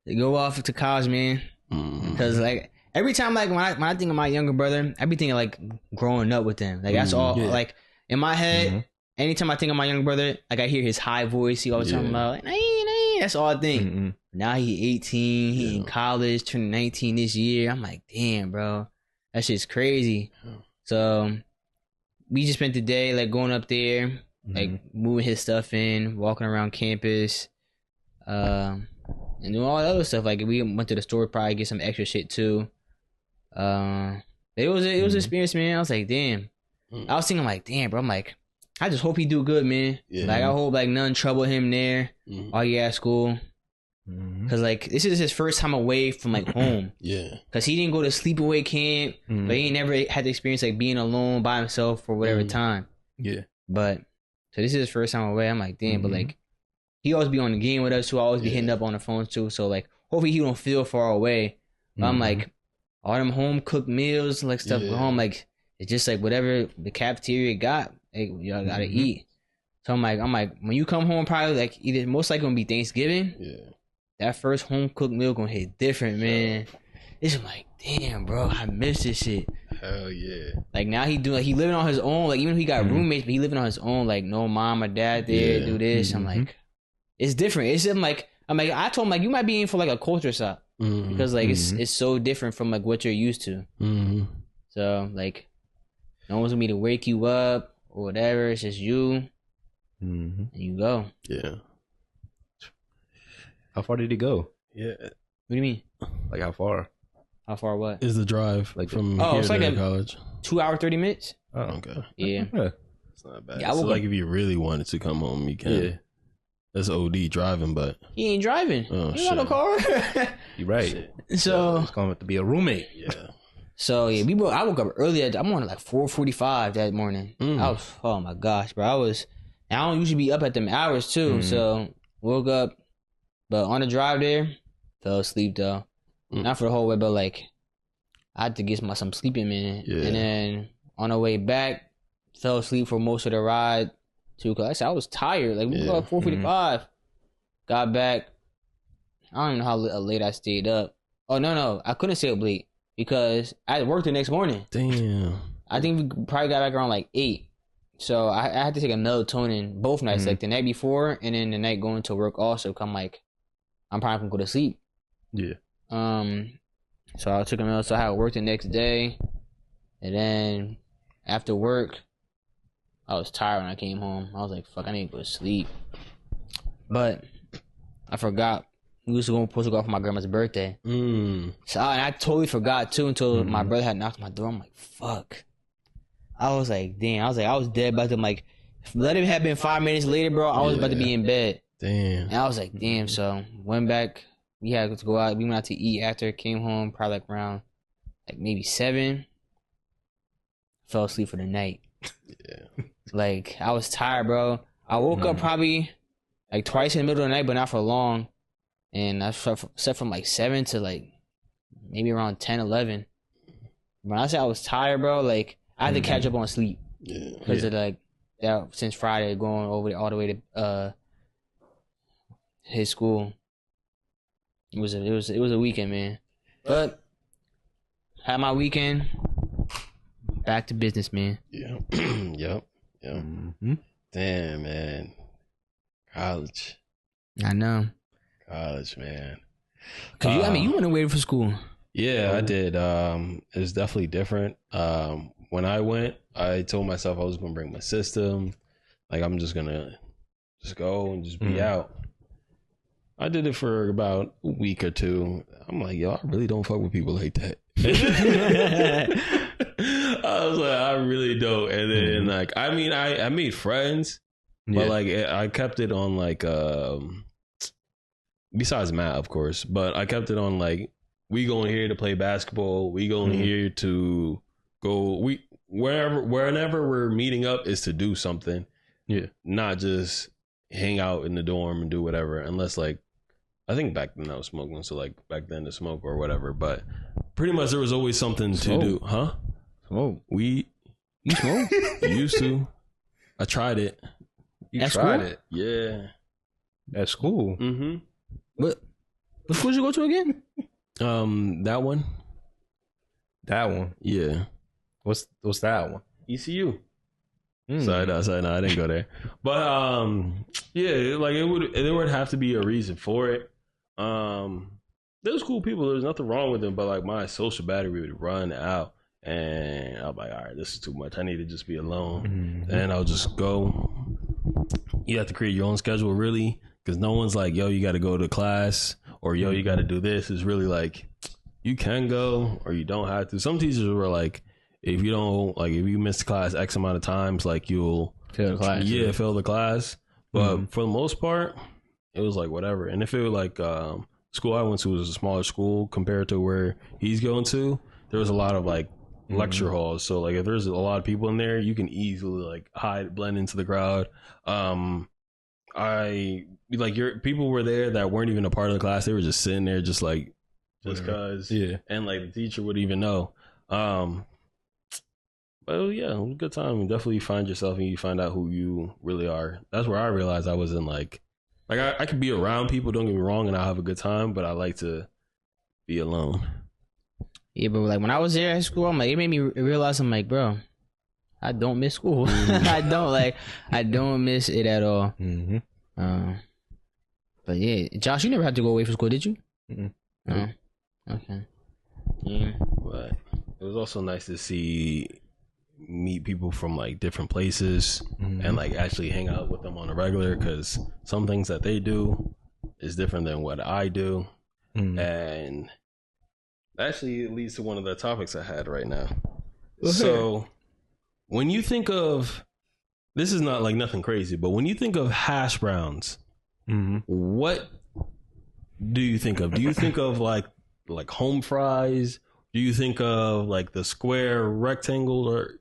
they go off to college, man. Because like every time, like when I think of my younger brother, I be thinking like growing up with them. Like that's all. Like in my head, anytime I think of my younger brother, like I hear his high voice. He always talking about like, nah. That's all I think. Now he 18. He in college, turning 19 this year. I'm like, damn, bro, that shit's crazy. So we just spent the day like going up there, like moving his stuff in, walking around campus, and doing all the other stuff. Like we went to the store, probably get some extra shit too. It was an experience, man. I was like, damn. I was thinking like, damn, bro. I'm like, I just hope he do good, man. Yeah. Like I hope like none trouble him there while he at school. Cause like this is his first time away from like home. Cause he didn't go to sleepaway camp, but he never had the experience like being alone by himself for whatever time. But so this is his first time away. I'm like, damn, but like he always be on the game with us too. I always be hitting up on the phone too. So like hopefully he don't feel far away. But I'm like all them home cooked meals, like stuff at home, like it's just like whatever the cafeteria got, like y'all gotta eat. So I'm like, when you come home, probably like either most likely gonna be Thanksgiving. That first home cooked meal gonna hit different, man. It's like, damn, bro, I miss this shit. Hell yeah. Like now he living on his own. Like even if he got roommates, but he living on his own. Like no mom or dad there, do this. I'm like, it's different. It's I'm like, I told him like you might be in for like a culture shock because like it's so different from like what you're used to. So like, no one's gonna be to wake you up or whatever. It's just you, and you go. How far did he go? Yeah. What do you mean? Like how far? How far? What? Is the drive Like from Oh, it's here like to a college? 2 hour 30 minutes. Oh, Okay. Yeah. It's not bad. Yeah, I so woke like up- if you really wanted to come home, you can. Yeah. That's OD driving, but He ain't driving. Oh, he got no car. You're right. So It's going to have to be a roommate. yeah. yeah, I woke up early. I'm on like 4:45 that morning. I was, oh my gosh, bro. I don't usually be up at them hours too. So woke up, but on the drive there, fell asleep though. Not for the whole way, but like I had to get some sleeping in. Yeah. And then on the way back, fell asleep for most of the ride too. Cause I said I was tired. Like we got 4:45, got back. I don't even know how late I stayed up. Oh no, I couldn't stay up late because I had work the next morning. Damn. I think we probably got back around like 8. So I had to take a melatonin both nights, like the night before and then the night going to work also. Cause I'm probably gonna go to sleep. Yeah. So I took a melatonin. So I had work the next day, and then after work, I was tired when I came home. I was like, "Fuck, I need to go to sleep." But I forgot we was supposed to go out for my grandma's birthday. So I totally forgot too until my brother had knocked on my door. I'm like, "Fuck." I was like, damn. I was dead about to let it have been 5 minutes later, bro. I was about to be in bed. Damn. And I was like, damn. So went back. We had to go out. We went out to eat after. Came home probably like around maybe 7. Fell asleep for the night. Yeah. Like I was tired, bro. I woke up probably like twice in the middle of the night, but not for long. And I slept from like 7 to like maybe around 10, 11. When I said I was tired, bro, like I had to catch up on sleep because of like that since Friday going over all the way to his school. It was a weekend, man. But had my weekend. Back to business, man. Yeah. Yep. Damn, man. College. I know. College, man. Cause you went away for school. Yeah, I did. It was definitely different. When I went, I told myself I was gonna bring my system. Like I'm just gonna go and just be out. I did it for about a week or 2. I'm like, yo, I really don't fuck with people like that. I was like, I really don't. And then like, I mean, I made friends, but like I kept it on like, besides Matt, of course, but I kept it on like, we going here to play basketball. We going here to go. Whenever we're meeting up is to do something. Yeah. Not just hang out in the dorm and do whatever. Unless like, I think back then I was smoking. So like back then to smoke or whatever. But pretty much there was always something to do. Huh? Smoke. You smoke? Used to. I tried it. You tried it? Yeah. At school? Mm-hmm. What school did you go to again? That one. That one? Yeah. What's that one? ECU. Sorry, no, I didn't go there. But yeah, like there would have to be a reason for it. There's cool people. There's nothing wrong with them, but like my social battery would run out, and I'm like, all right, this is too much. I need to just be alone, and I'll just go. You have to create your own schedule, really, because no one's like, yo, you got to go to class, or yo, you got to do this. It's really like you can go, or you don't have to. Some teachers were like, if you miss class X amount of times, like you'll fail the class. Yeah, fail the class. But for the most part, it was like whatever. And if it was like school I went to was a smaller school compared to where he's going to, there was a lot of like lecture halls. So like if there's a lot of people in there, you can easily like blend into the crowd. People were there that weren't even a part of the class. They were just sitting there just cause. Yeah. And like the teacher would even know. But yeah, it was a good time. You definitely find yourself and you find out who you really are. That's where I realized I wasn't like I could be around people, don't get me wrong, and I'll have a good time, but I like to be alone. Yeah, but like when I was there at school, it made me realize, I'm like, bro, I don't miss school. I don't miss it at all. But yeah, Josh, you never had to go away from school, did you? Oh, okay. Yeah. But it was also nice to meet people from like different places and like actually hang out with them on a regular, because some things that they do is different than what I do. And actually it leads to one of the topics I had right now. So when you think of, this is not like nothing crazy, but when you think of hash browns, what do you think of? Do you think of like home fries? Do you think of like the square rectangle or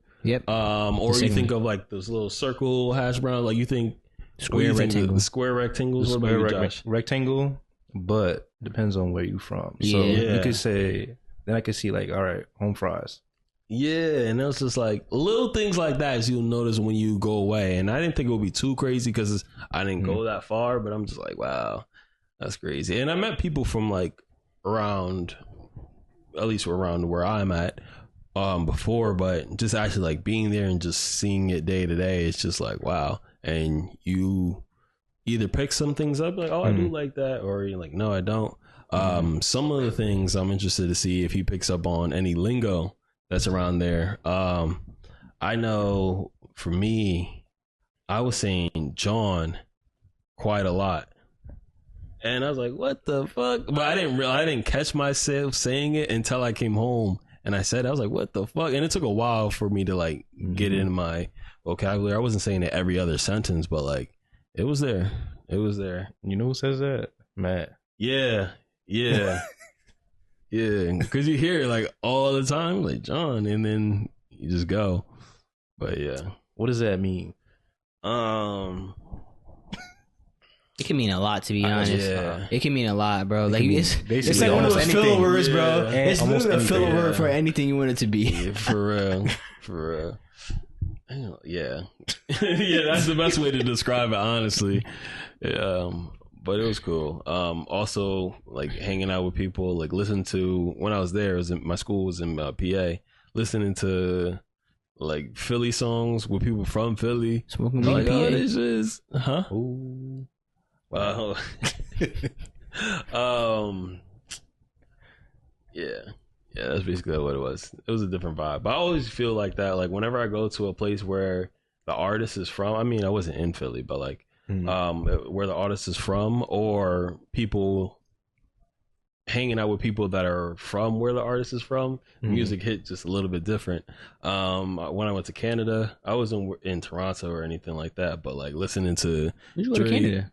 or you think of like those little circle hash brown? Like you think square rectangle. The square rectangles? What about you, Josh? Rectangle, but depends on where you from. So you could say, then I could see like, all right, home fries. Yeah, and it was just like little things like that as you'll notice when you go away. And I didn't think it would be too crazy because I didn't go that far, but I'm just like, wow, that's crazy. And I met people from like around, at least around where I'm at before, but just actually like being there and just seeing it day to day, it's just like, wow. And you either pick some things up like, oh, I do like that, or you're like, no, I don't. Some of the things I'm interested to see if he picks up on any lingo that's around there. I know for me, I was saying John quite a lot. And I was like, what the fuck? But I didn't catch myself saying it until I came home and I said, I was like, what the fuck? And it took a while for me to like get it in my vocabulary. I wasn't saying it every other sentence, but like it was there. It was there. You know who says that? Matt. Yeah. Yeah. Yeah, because you hear it like all the time, like John, and then you just go. But yeah, what does that mean? It can mean a lot, to be honest. It can mean a lot, bro. Like it's like one of those filler words, bro. Yeah. It's literally a filler word for anything you want it to be. Yeah, for real. Yeah, yeah. That's the best way to describe it, honestly. But it was cool. Also, like hanging out with people, like listening to, when I was there, my school was in PA, listening to like Philly songs with people from Philly. Smoking weed in PA? Oh, this is, huh? Ooh. Wow. Yeah, that's basically what it was. It was a different vibe. But I always feel like that, like whenever I go to a place where the artist is from, I mean, I wasn't in Philly, but like, where the artist is from, or people hanging out with people that are from where the artist is from, music hit just a little bit different. When I went to Canada, I wasn't in Toronto or anything like that, but like listening to Where'd you go to Canada?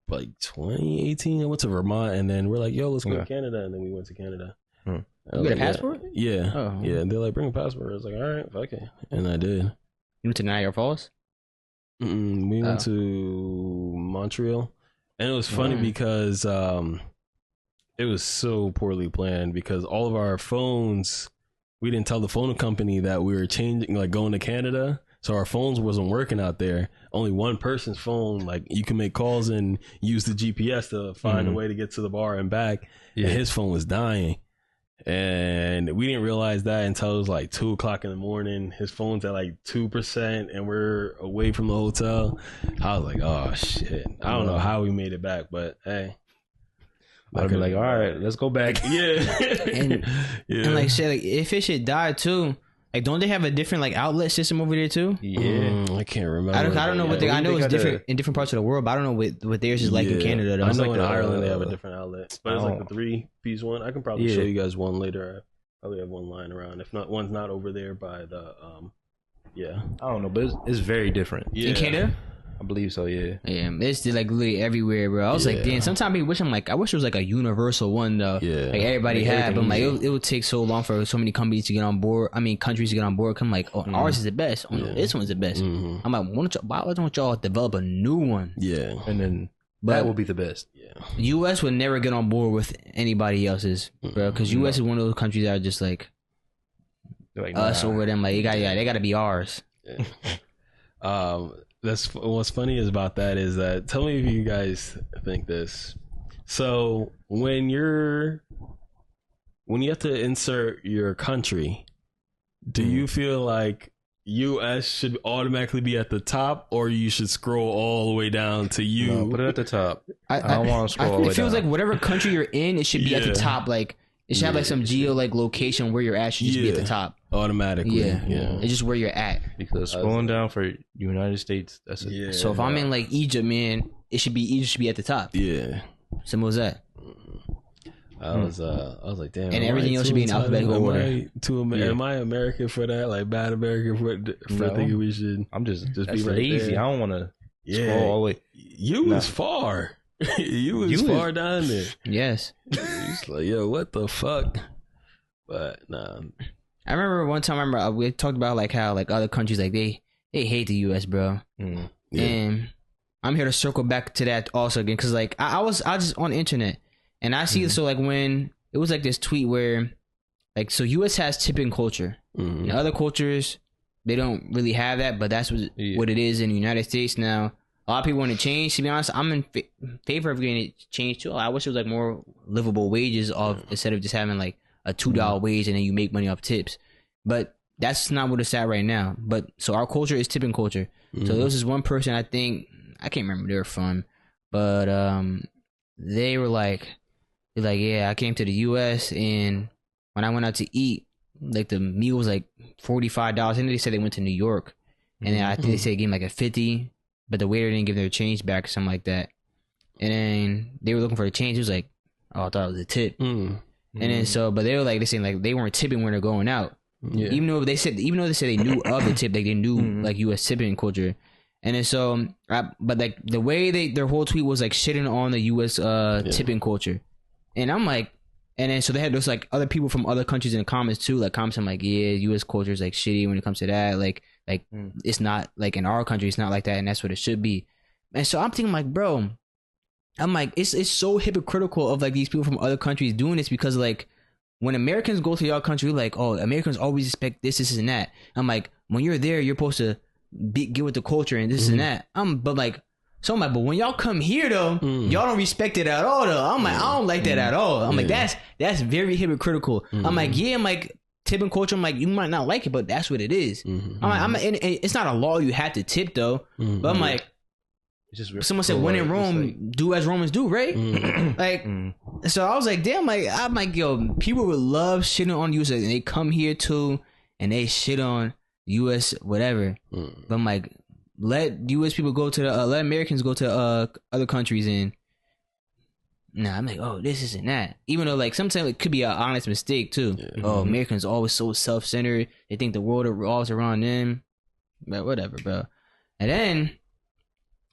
Like 2018, I went to Vermont, and then we're like, yo, let's go to Canada, and then we went to Canada. You got a passport? Yeah. Oh. Yeah, and they're like, bring a passport. I was like, all right, fuck it, and I did. You went to Niagara Falls? We went to Montreal, and it was funny because it was so poorly planned because all of our phones, we didn't tell the phone company that we were changing, like going to Canada, so our phones wasn't working out there. Only one person's phone, like you can make calls and use the GPS to find a way to get to the bar and back. And his phone was dying. And we didn't realize that until it was like 2:00 in the morning. His phone's at like 2%, and we're away from the hotel. I was like, "Oh shit!" I don't know how we made it back, but hey, I'd be like, "All right, let's go back." and like shit, like if it should die too, like don't they have a different like outlet system over there too? Yeah, I can't remember. I don't know what I know it's different in different parts of the world, but I don't know what theirs is like in Canada. Though. I know in Ireland they have a different outlet, but it's like the 3-piece one. I can probably show you guys one later. I probably have one lying around. If not, one's not over there by the I don't know, but it's very different in Canada. I believe so, yeah. Yeah, it's like literally everywhere, bro. I was like, damn, sometimes I wish I wish it was like a universal one, though. Yeah. Like everybody had, but like it would take so long for so many companies to get on board. I mean, countries to get on board. Come like, oh, ours is the best. Oh, no, this one's the best. I'm like, why don't y'all develop a new one? Yeah. And then that will be the best. Yeah. US would never get on board with anybody else's, bro. Because US is one of those countries that are just like us over them. Like, they got to be ours. Yeah. That's what's funny is about that is that, tell me if you guys think this. So when you have to insert your country, do you feel like US should automatically be at the top, or you should scroll all the way down to you? No, put it at the top. I don't want to scroll all the way down. It feels like whatever country you're in, it should be at the top. Like it should have like some geo like location where you're at should just be at the top. Automatically. Yeah. It's just where you're at. Because scrolling down for United States, that's it. So if I'm in like Egypt, man, Egypt should be at the top. Yeah. Simple as that. I was like, damn. And everything else should be in alphabetical order. Am I American for that? Like bad American for thinking we should? I'm just be right lazy. there. I don't want to scroll all the way. You was far. you was far down there. Yes. He's like, yo, what the fuck? But nah. I remember one time. We talked about like how like other countries like they hate the U.S., bro. Mm. Yeah. And I'm here to circle back to that also again because like I was just on the internet. And I see, so like when it was like this tweet where, like, so U.S. has tipping culture. In other cultures, they don't really have that, but that's what it is in the United States now. A lot of people want to change. To be honest, I'm in favor of getting it changed too. I wish it was like more livable wages instead of just having like a $2 wage and then you make money off tips. But that's not what it's at right now. But so our culture is tipping culture. So there was this one person, I think, I can't remember where they're from, but they were like, yeah, I came to the U.S. and when I went out to eat, like the meal was like $45. And they said they went to New York, and then I think they said they gave me like a $50, but the waiter didn't give their change back or something like that. And then they were looking for a change. It was like, oh, I thought it was a tip. And then but they were like, they saying like they weren't tipping when they're going out. Yeah. Even though they said they knew of the tip, like they knew like U.S. tipping culture. And then but like the way their whole tweet was like shitting on the U.S. tipping culture. And I'm like, and then so they had those like other people from other countries in the comments too, like commenting like, yeah, U.S. culture is like shitty when it comes to that. Like it's not like in our country, it's not like that, and that's what it should be. And so I'm thinking like, bro, I'm like, it's so hypocritical of like these people from other countries doing this because like when Americans go to your country, like, oh, Americans always expect this and that. I'm like, when you're there, you're supposed to get with the culture and this and that. But when y'all come here though, y'all don't respect it at all though. I'm like, I don't like that at all. I'm like, that's very hypocritical. I'm like, tipping culture. I'm like, you might not like it, but that's what it is. And it's not a law you have to tip though. But I'm like, someone said, when in Rome, do as Romans do, right? So I was like, damn, I'm like, yo, people would love shitting on US and they come here too and they shit on US whatever. But I'm like, let U.S. people go to let Americans go to other countries and I'm like, oh, this isn't that. Even though like sometimes it could be an honest mistake too. Oh, Americans are always so self-centered. They think the world revolves around them. But whatever, bro. And then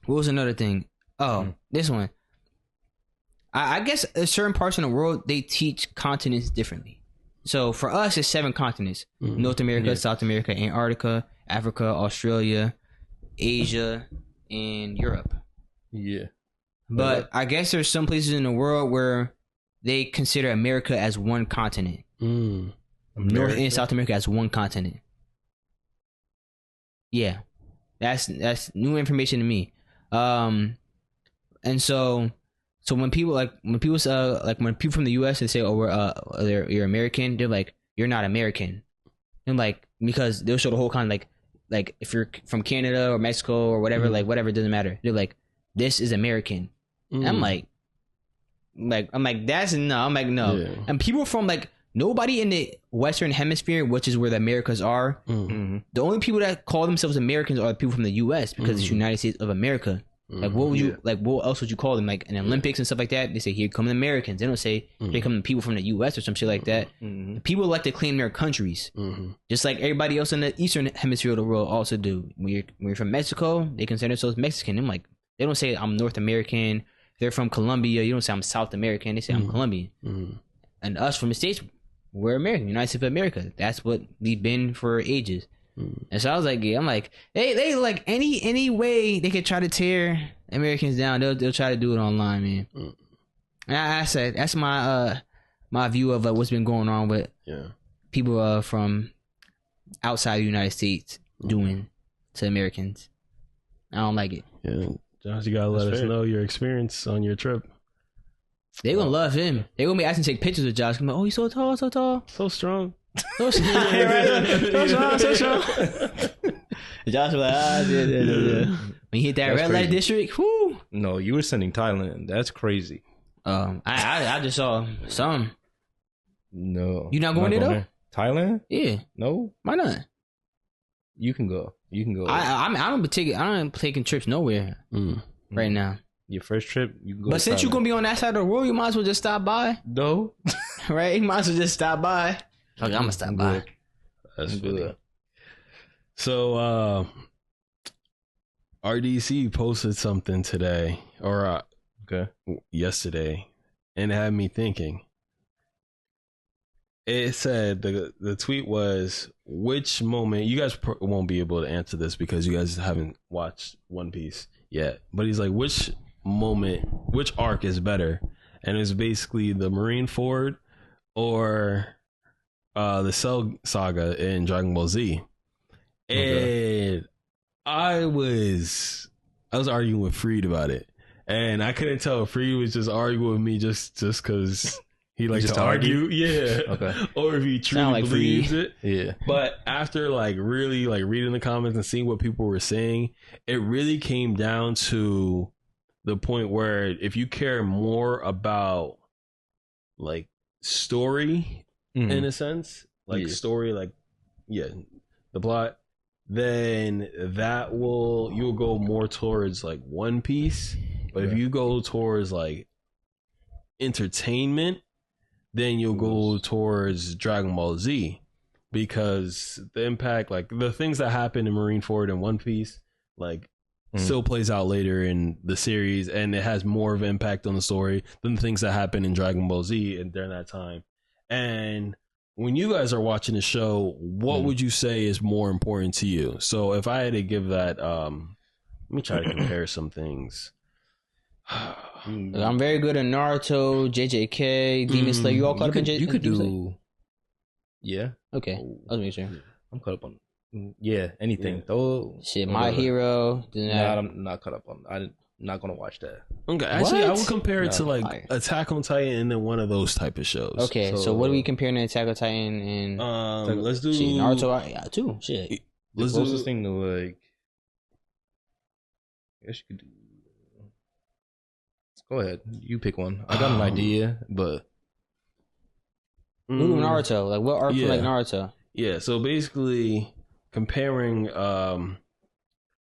what was another thing? Oh, this one. I guess certain parts in the world they teach continents differently. So for us, it's 7 continents: North America, South America, Antarctica, Africa, Australia, Asia, and Europe. Yeah. But I guess there's some places in the world where they consider America as one continent. North and South America as one continent. Yeah. That's new information to me. And so when people from the US they say, oh, you're American, they're like, you're not American. And like, because they'll show the whole continent, like if you're from Canada or Mexico or whatever, like whatever, it doesn't matter. They're like, this is American. And I'm like, that's no. I'm like, no. Yeah. And people from like nobody in the Western Hemisphere, which is where the Americas are, the only people that call themselves Americans are the people from the US because it's United States of America. Like what would you what else would you call them? Like in Olympics and stuff like that, they say here come the Americans. They don't say here come the people from the US or some shit like that. People like to claim their countries. Just like everybody else in the Eastern Hemisphere of the world also do. When you're from Mexico, they consider themselves Mexican. I'm like, they don't say I'm North American. If they're from Colombia, you don't say I'm South American. They say I'm Colombian. And us from the States, we're American, United States of America. That's what we've been for ages. And so I was like, yeah, I'm like, they like any way they could try to tear Americans down, they'll try to do it online, man. And I said that's my my view of what's been going on with people from outside the United States doing to Americans. I don't like it. Yeah, Josh, you gotta let us know your experience on your trip. They gonna love him. They gonna be asking to take pictures with Josh. I'm like, oh, he's so tall, so strong. So strong. Josh was like, yeah. When you hit that red light district, whoo. No, you were sending Thailand. That's crazy. I just saw some. No. You not going there though? Thailand? Yeah. No. Why not? You can go. I don't be taking trips nowhere right now. your first trip, you can go. But since you're gonna be on that side of the world, you might as well just stop by. No, right? You might as well just stop by. Okay, I'm gonna stop by. That's good. So, RDC posted something today or yesterday, and it had me thinking. It said the tweet was, which moment, you guys won't be able to answer this because you guys haven't watched One Piece yet, but he's like, which arc is better? And it's basically the Marineford or the Cell Saga in Dragon Ball Z. And I was arguing with Freed about it, and I couldn't tell if Freed was just arguing with me just because he likes to argue. Yeah. Okay. Or if he truly believes it. Yeah. But after really reading the comments and seeing what people were saying, it really came down to the point where if you care more about story in a sense, story, the plot, then you'll go more towards One Piece. But if you go towards entertainment, then you'll go towards Dragon Ball Z, because the impact, the things that happen in Marineford and One Piece, still plays out later in the series, and it has more of an impact on the story than the things that happen in Dragon Ball Z and during that time. And when you guys are watching the show, what would you say is more important to you? So if I had to give that, let me try to compare some things. I'm very good at Naruto, JJK, Demon Slayer. You all caught up in JJK? You could do... Yeah. Okay. I'll make sure. I'm caught up on... Yeah, anything. Yeah. Though, shit, My Hero. Nah, I'm not caught up on... I'm not going to watch that. Okay, actually, I would compare it to Attack on Titan and then one of those type of shows. Okay, so what are we comparing to Attack on Titan and... let's do... Naruto, yeah, too. Shit. Let's do this thing to I guess you could do... Go ahead. You pick one. I got an idea, but... Ooh, Naruto. What arc for Naruto? Yeah, so basically comparing...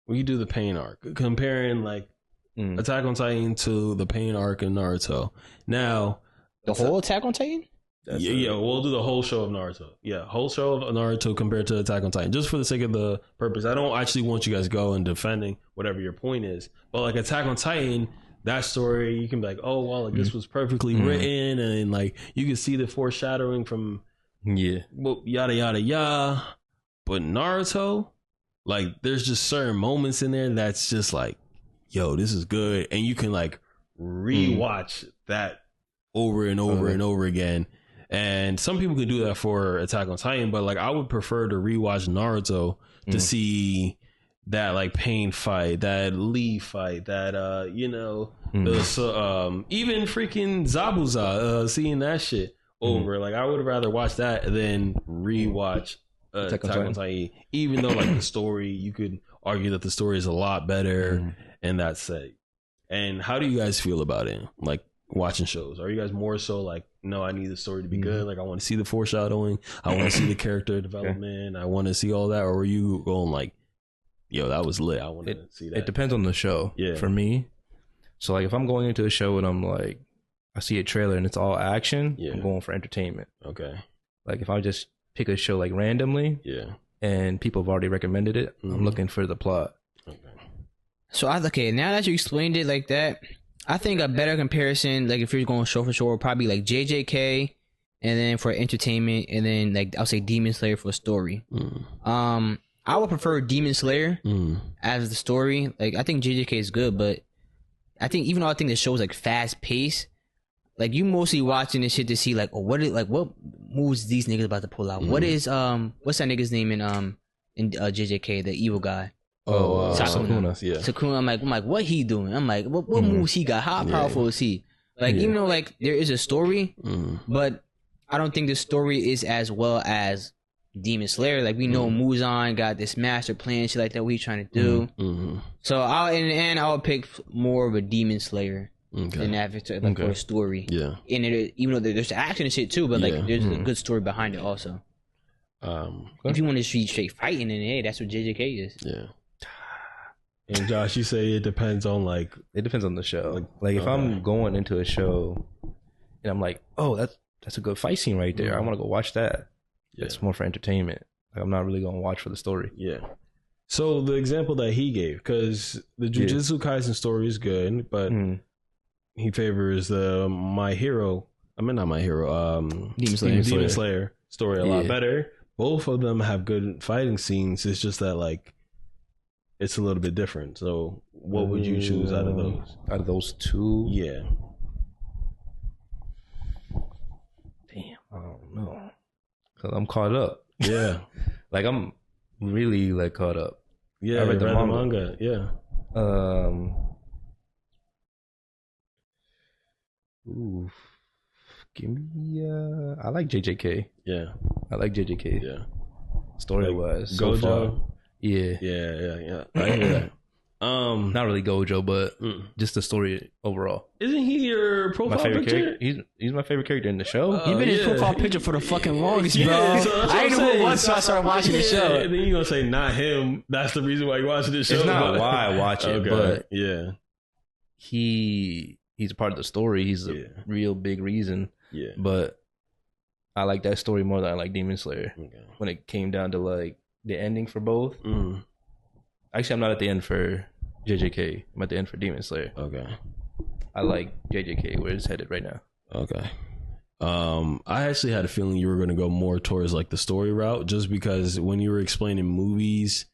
we do the Pain arc. Comparing Attack on Titan to the Pain arc in Naruto. Now... The whole Attack on Titan? Yeah, we'll do the whole show of Naruto. Yeah, whole show of Naruto compared to Attack on Titan. Just for the sake of the purpose. I don't actually want you guys to go and defending whatever your point is. But Attack on Titan... That story, you can be oh, well, this was perfectly written, and you can see the foreshadowing from yada yada yada. But Naruto, there's just certain moments in there that's just yo, this is good, and you can rewatch that over and over and over again. And some people can do that for Attack on Titan, but I would prefer to rewatch Naruto to see that Pain fight, that Lee fight, that even freaking Zabuza, seeing that shit over. I would rather watch that than rewatch Attack on Titan. Even though the story, you could argue that the story is a lot better and that's it. And how do you guys feel about it? Watching shows, are you guys more so no, I need the story to be good, I want to see the foreshadowing, I want to see the character development, I want to see all that? Or are you going yo, that was lit, I want to see that? It depends on the show. For me, so if I'm going into a show and I'm I see a trailer and it's all action, I'm going for entertainment. Okay. If I just pick a show randomly, and people have already recommended it, I'm looking for the plot. Okay. So now that you explained it like that, I think a better comparison, if you're going show for show, would probably JJK, and then for entertainment, and then I'll say Demon Slayer for story. I would prefer Demon Slayer as the story. I think JJK is good, but I think even though I think the show is fast paced, you mostly watching this shit to see what moves these niggas about to pull out. What is what's that nigga's name in JJK, the evil guy? Sakuna. Yeah. Sakuna. I'm like, what he doing? I'm like, what moves he got? How powerful is he? Even though there is a story, but I don't think the story is as well as Demon Slayer. We know Muzan got this master plan, shit that what he's trying to do. So in the end, I'll pick more of a Demon Slayer than Avatar for a story. Yeah. And even though there's action and shit too, but there's a good story behind it also. If you want to see straight fighting, then hey, that's what JJK is. Yeah. And Josh, you say it depends on like it depends on the show. Like if I'm going into a show and I'm like, oh, that's a good fight scene right there. I want to go watch that. Yeah. It's more for entertainment. Like I'm not really going to watch for the story. Yeah. So the example that he gave, because the Jujutsu Kaisen story is good, but he favors the Demon Slayer story a lot better. Both of them have good fighting scenes. It's just that like it's a little bit different. So what would you choose out of those? Out of those two? Yeah. Damn, I don't know. Cause I'm caught up. Yeah. Like I'm really like caught up. Yeah, I read the manga. Yeah. Ooh. Give me I like JJK. Yeah. I like JJK. Yeah. Story wise. So Gojo. Far. Yeah. Yeah. I hear that. Not really Gojo, but just the story overall. Isn't he your profile picture? He's my favorite character in the show. He's been his profile picture for the fucking longest, bro. So I didn't know who it was, so I started watching the show. And then you gonna say not him. That's the reason why you watching this show. It's not why I watch it, but he's a part of the story. He's a real big reason. Yeah. But I like that story more than I like Demon Slayer. Okay. When it came down to like the ending for both. Actually, I'm not at the end for JJK. I'm at the end for Demon Slayer. Okay. I like JJK where it's headed right now. Okay. I actually had a feeling you were going to go more towards like the story route, just because when you were explaining movies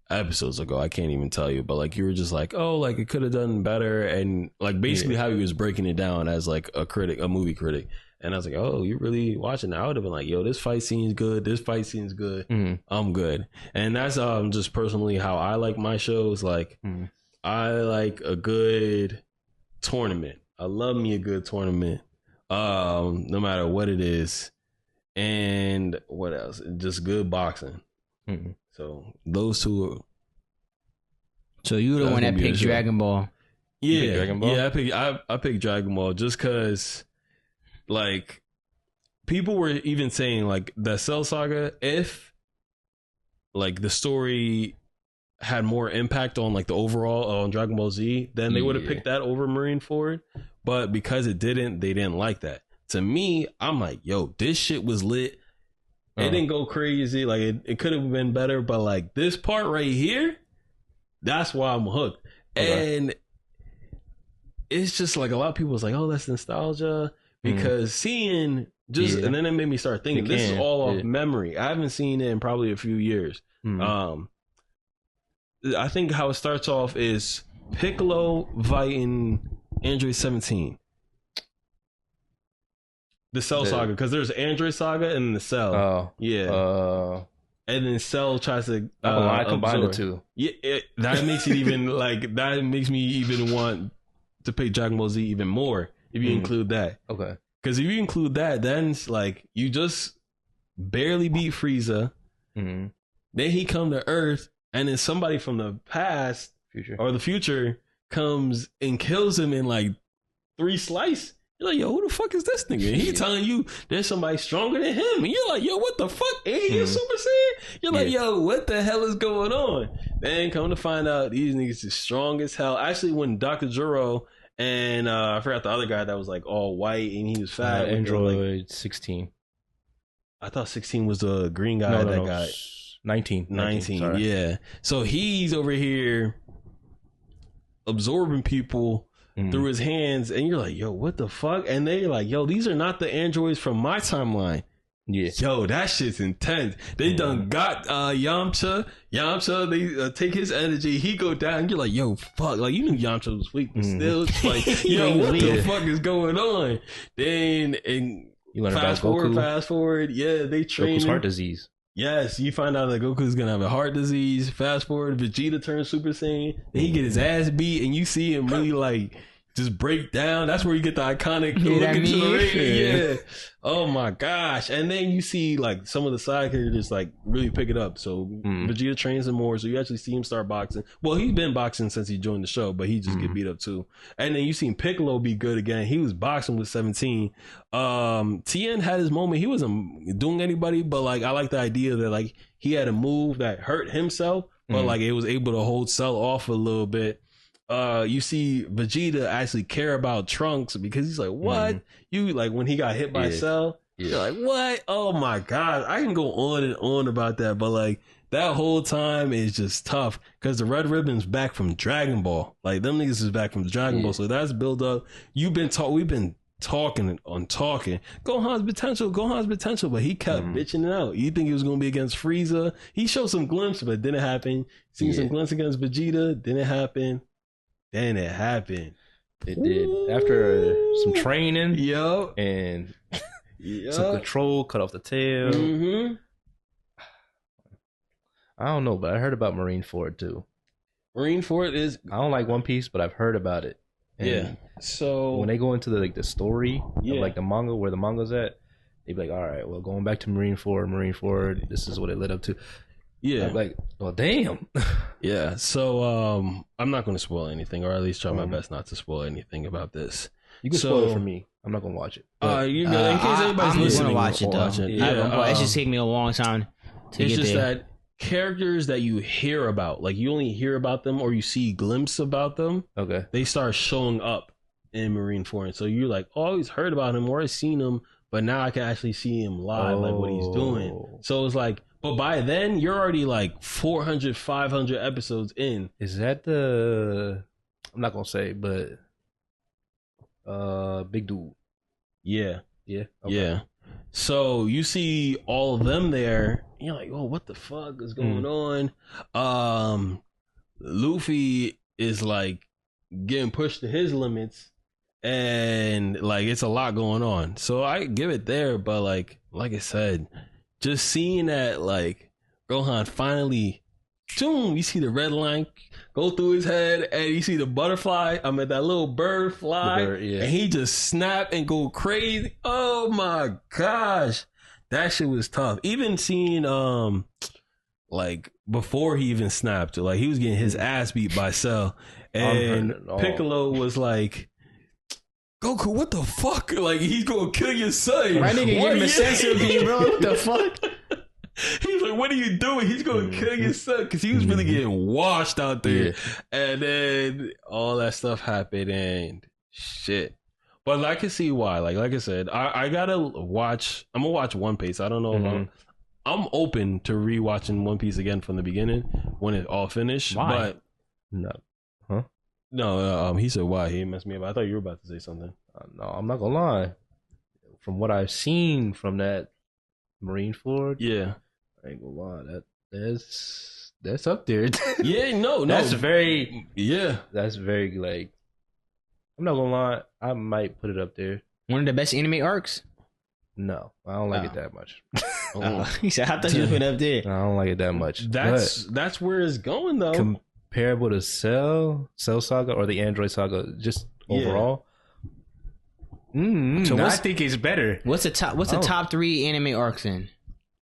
episodes ago, I can't even tell you, but like you were just like, oh, like it could have done better, and like basically how he was breaking it down as like a movie critic. And I was like, oh, you're really watching that? I would have been like, yo, this fight scene's good. This fight scene's good. I'm good. And that's just personally how I like my shows. Like, I like a good tournament. I love me a good tournament, no matter what it is. And what else? Just good boxing. So those two are... So you the one that picked Dragon Ball. Yeah. Dragon Ball? Yeah, I picked Dragon Ball just because... Like, people were even saying, like, the Cell Saga, if, like, the story had more impact on, like, the overall on Dragon Ball Z, then they would have picked that over Marineford. But because it didn't, they didn't like that. To me, I'm like, yo, this shit was lit. It didn't go crazy. Like, it could have been better. But, like, this part right here, that's why I'm hooked. Okay. And it's just, like, a lot of people was like, oh, that's nostalgia. Because seeing and then it made me start thinking this is all off memory. I haven't seen it in probably a few years. I think how it starts off is Piccolo fighting Android 17. The Cell Saga, because there's Android Saga and the Cell. And then Cell tries to I combine the two. Yeah, that makes it even like that makes me even want to pick Dragon Ball Z even more. If you include that. Okay. Because if you include that, then it's like you just barely beat Frieza. Then he come to Earth, and then somebody from the past or the future comes and kills him in like 3 slices. You're like, yo, who the fuck is this nigga? And he's telling you there's somebody stronger than him. And you're like, yo, what the fuck? And he's Super Saiyan? You're like, yo, what the hell is going on? Then come to find out these niggas is strong as hell. Actually, when Dr. Juro... And I forgot the other guy that was like all white and he was fat. Android 16. I thought 16 was the green guy that got 19. 19, yeah. So he's over here absorbing people through his hands, and you're like, yo, what the fuck? And they're like, yo, these are not the androids from my timeline. Yeah. Yo, that shit's intense. They done got Yamcha. They take his energy. He go down. You're like, yo, fuck. Like, you knew Yamcha was weak, but still, it's like, yo, what the fuck is going on? Then, and you learn fast forward. Yeah, they train Goku's heart disease. Yes, you find out that Goku's gonna have a heart disease. Fast forward, Vegeta turns Super Saiyan. Then he get his ass beat, and you see him really like just break down. That's where you get the iconic look into the ring. Yeah. Oh my gosh. And then you see like some of the side characters like really pick it up. So Vegeta trains him more. So you actually see him start boxing. Well, he's been boxing since he joined the show, but he just get beat up too. And then you seen Piccolo be good again. He was boxing with 17. Tien had his moment. He wasn't doing anybody, but like I like the idea that like he had a move that hurt himself, but like it was able to hold Cell off a little bit. You see Vegeta actually care about Trunks because he's like, what? You like when he got hit by Cell, you're like, what? Oh my God. I can go on and on about that, but like that whole time is just tough because the Red Ribbon's back from Dragon Ball. Like them niggas is back from Dragon Ball. So that's build up. We've been talking. Gohan's potential, but he kept bitching it out. You think he was going to be against Frieza? He showed some glimpses, but it didn't happen. Seen some glimpses against Vegeta, didn't happen. Then it happened. It did. After some training, and some control, cut off the tail. I don't know, but I heard about Marineford too. Marineford is. I don't like One Piece, but I've heard about it. And so when they go into the story of like the manga, where the manga's at, they be like, all right, well, going back to Marineford, this is what it led up to. I'm like, well, damn. So I'm not going to spoil anything, or at least try my best not to spoil anything about this. You can spoil it for me. I'm not going to watch it. In case anybody's listening, I'm going to watch it though. It just take me a long time to get there. It's just that characters that you hear about, like you only hear about them or you see glimpses about them, they start showing up in Marineford. So you're like, oh, I always heard about him or I've seen him, but now I can actually see him live, like what he's doing. So it's like, but by then you're already like 400, 500 episodes in. Is that the, I'm not gonna say, but big dude? Yeah. So you see all of them there, and you're like, oh, what the fuck is going on? Luffy is like getting pushed to his limits, and like it's a lot going on. So I give it there, but like I said, just seeing that like Gohan finally, boom, you see the red line go through his head, and you see the butterfly. I mean, that little bird fly, and he just snap and go crazy. Oh my gosh, that shit was tough. Even seeing like before he even snapped, like he was getting his ass beat by Cell, and Piccolo was like, Goku, what the fuck? Like, he's gonna kill your son. My nigga gave him a sense of me, bro. What the fuck? He's like, what are you doing? He's gonna kill your son, because he was really getting washed out there. And then all that stuff happened and shit. But I can see why. Like I said, I gotta watch. I'm gonna watch One Piece. I don't know if I'm open to rewatching One Piece again from the beginning when it's all finished. Why? But no, he said why. He messed me up. I thought you were about to say something. No, I'm not gonna lie. From what I've seen from that Marineford, I ain't gonna lie. That's up there. No, that's very That's very like. I'm not gonna lie. I might put it up there. One of the best anime arcs. No, I don't like it that much. He said, "I thought you put it up there." I don't like it that much. That's where it's going though. Comparable to Cell Saga or the Android Saga, just overall. So I think it's better. What's the top 3 anime arcs in?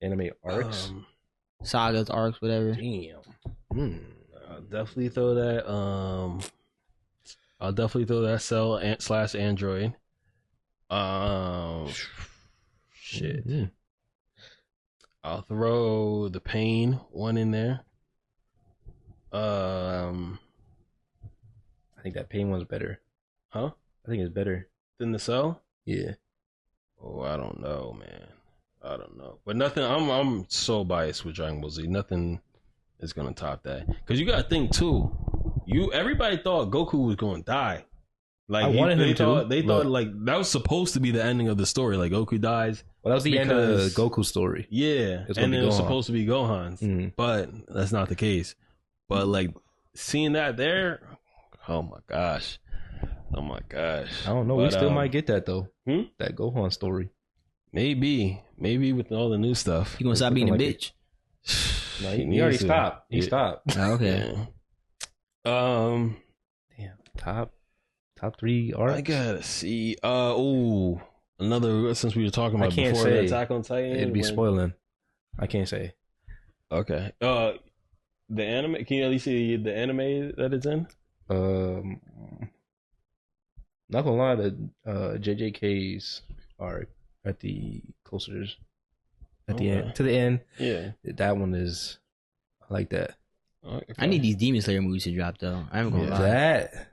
Anime arcs, sagas, arcs, whatever. Damn. I'll definitely throw that. I'll definitely throw that Cell / Android. Shit. I'll throw the Pain one in there. I think that Pain one's better. Huh? I think it's better than the Cell. Yeah. Oh, I don't know, man. I don't know, but nothing. I'm so biased with Dragon Ball Z. Nothing is gonna top that. Because you gotta think too. Everybody thought Goku was gonna die. Like I wanted him to. They thought like that was supposed to be the ending of the story. Like Goku dies. Well, that was the end of the Goku story. Yeah, and it was supposed to be Gohan's, but that's not the case. But like seeing that there, oh my gosh. I don't know. We still might get that though. That Gohan story. Maybe with all the new stuff. You gonna stop being a bitch? No, he already stopped. He stopped. Okay. Damn. Top 3 arcs. I gotta see. Another, since we were talking about before Attack on Titan. It'd be spoiling. I can't say. Okay. The anime. Can you at least see the anime that it's in? Not gonna lie, the JJK's arc at the closest at the end to the end. Yeah, that one is. I like that. Okay. I need these Demon Slayer movies to drop though. I ain't gonna lie. That.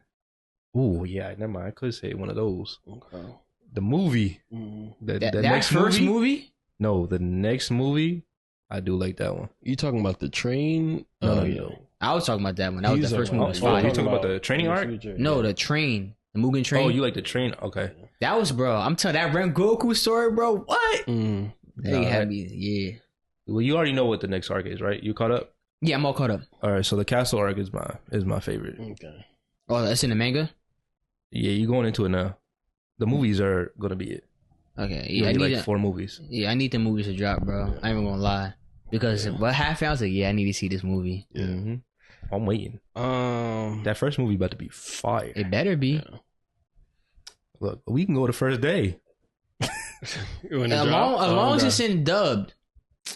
Oh yeah, never mind. I could say one of those. Okay. The movie. The next first movie? No, the next movie. I do like that one. You talking about the train? No. I was talking about that one. That was the first movie. Oh, you talking about the training arc? No, the train. The Mugen Train. Oh, you like the train? Okay. That was, bro. I'm telling that Rengoku story, bro. What? They had me. Yeah. Well, you already know what the next arc is, right? You caught up? Yeah, I'm all caught up. All right, so the castle arc is my favorite. Okay. Oh, that's in the manga? Yeah, you're going into it now. The movies are gonna be it. Okay. Yeah, I need 4 movies. Yeah, I need the movies to drop, bro. I ain't even gonna lie. Because what half I was like, I need to see this movie. Yeah. Mm-hmm. I'm waiting. That first movie about to be fire. It better be. Yeah. Look, we can go the first day. As long as it's in dubbed.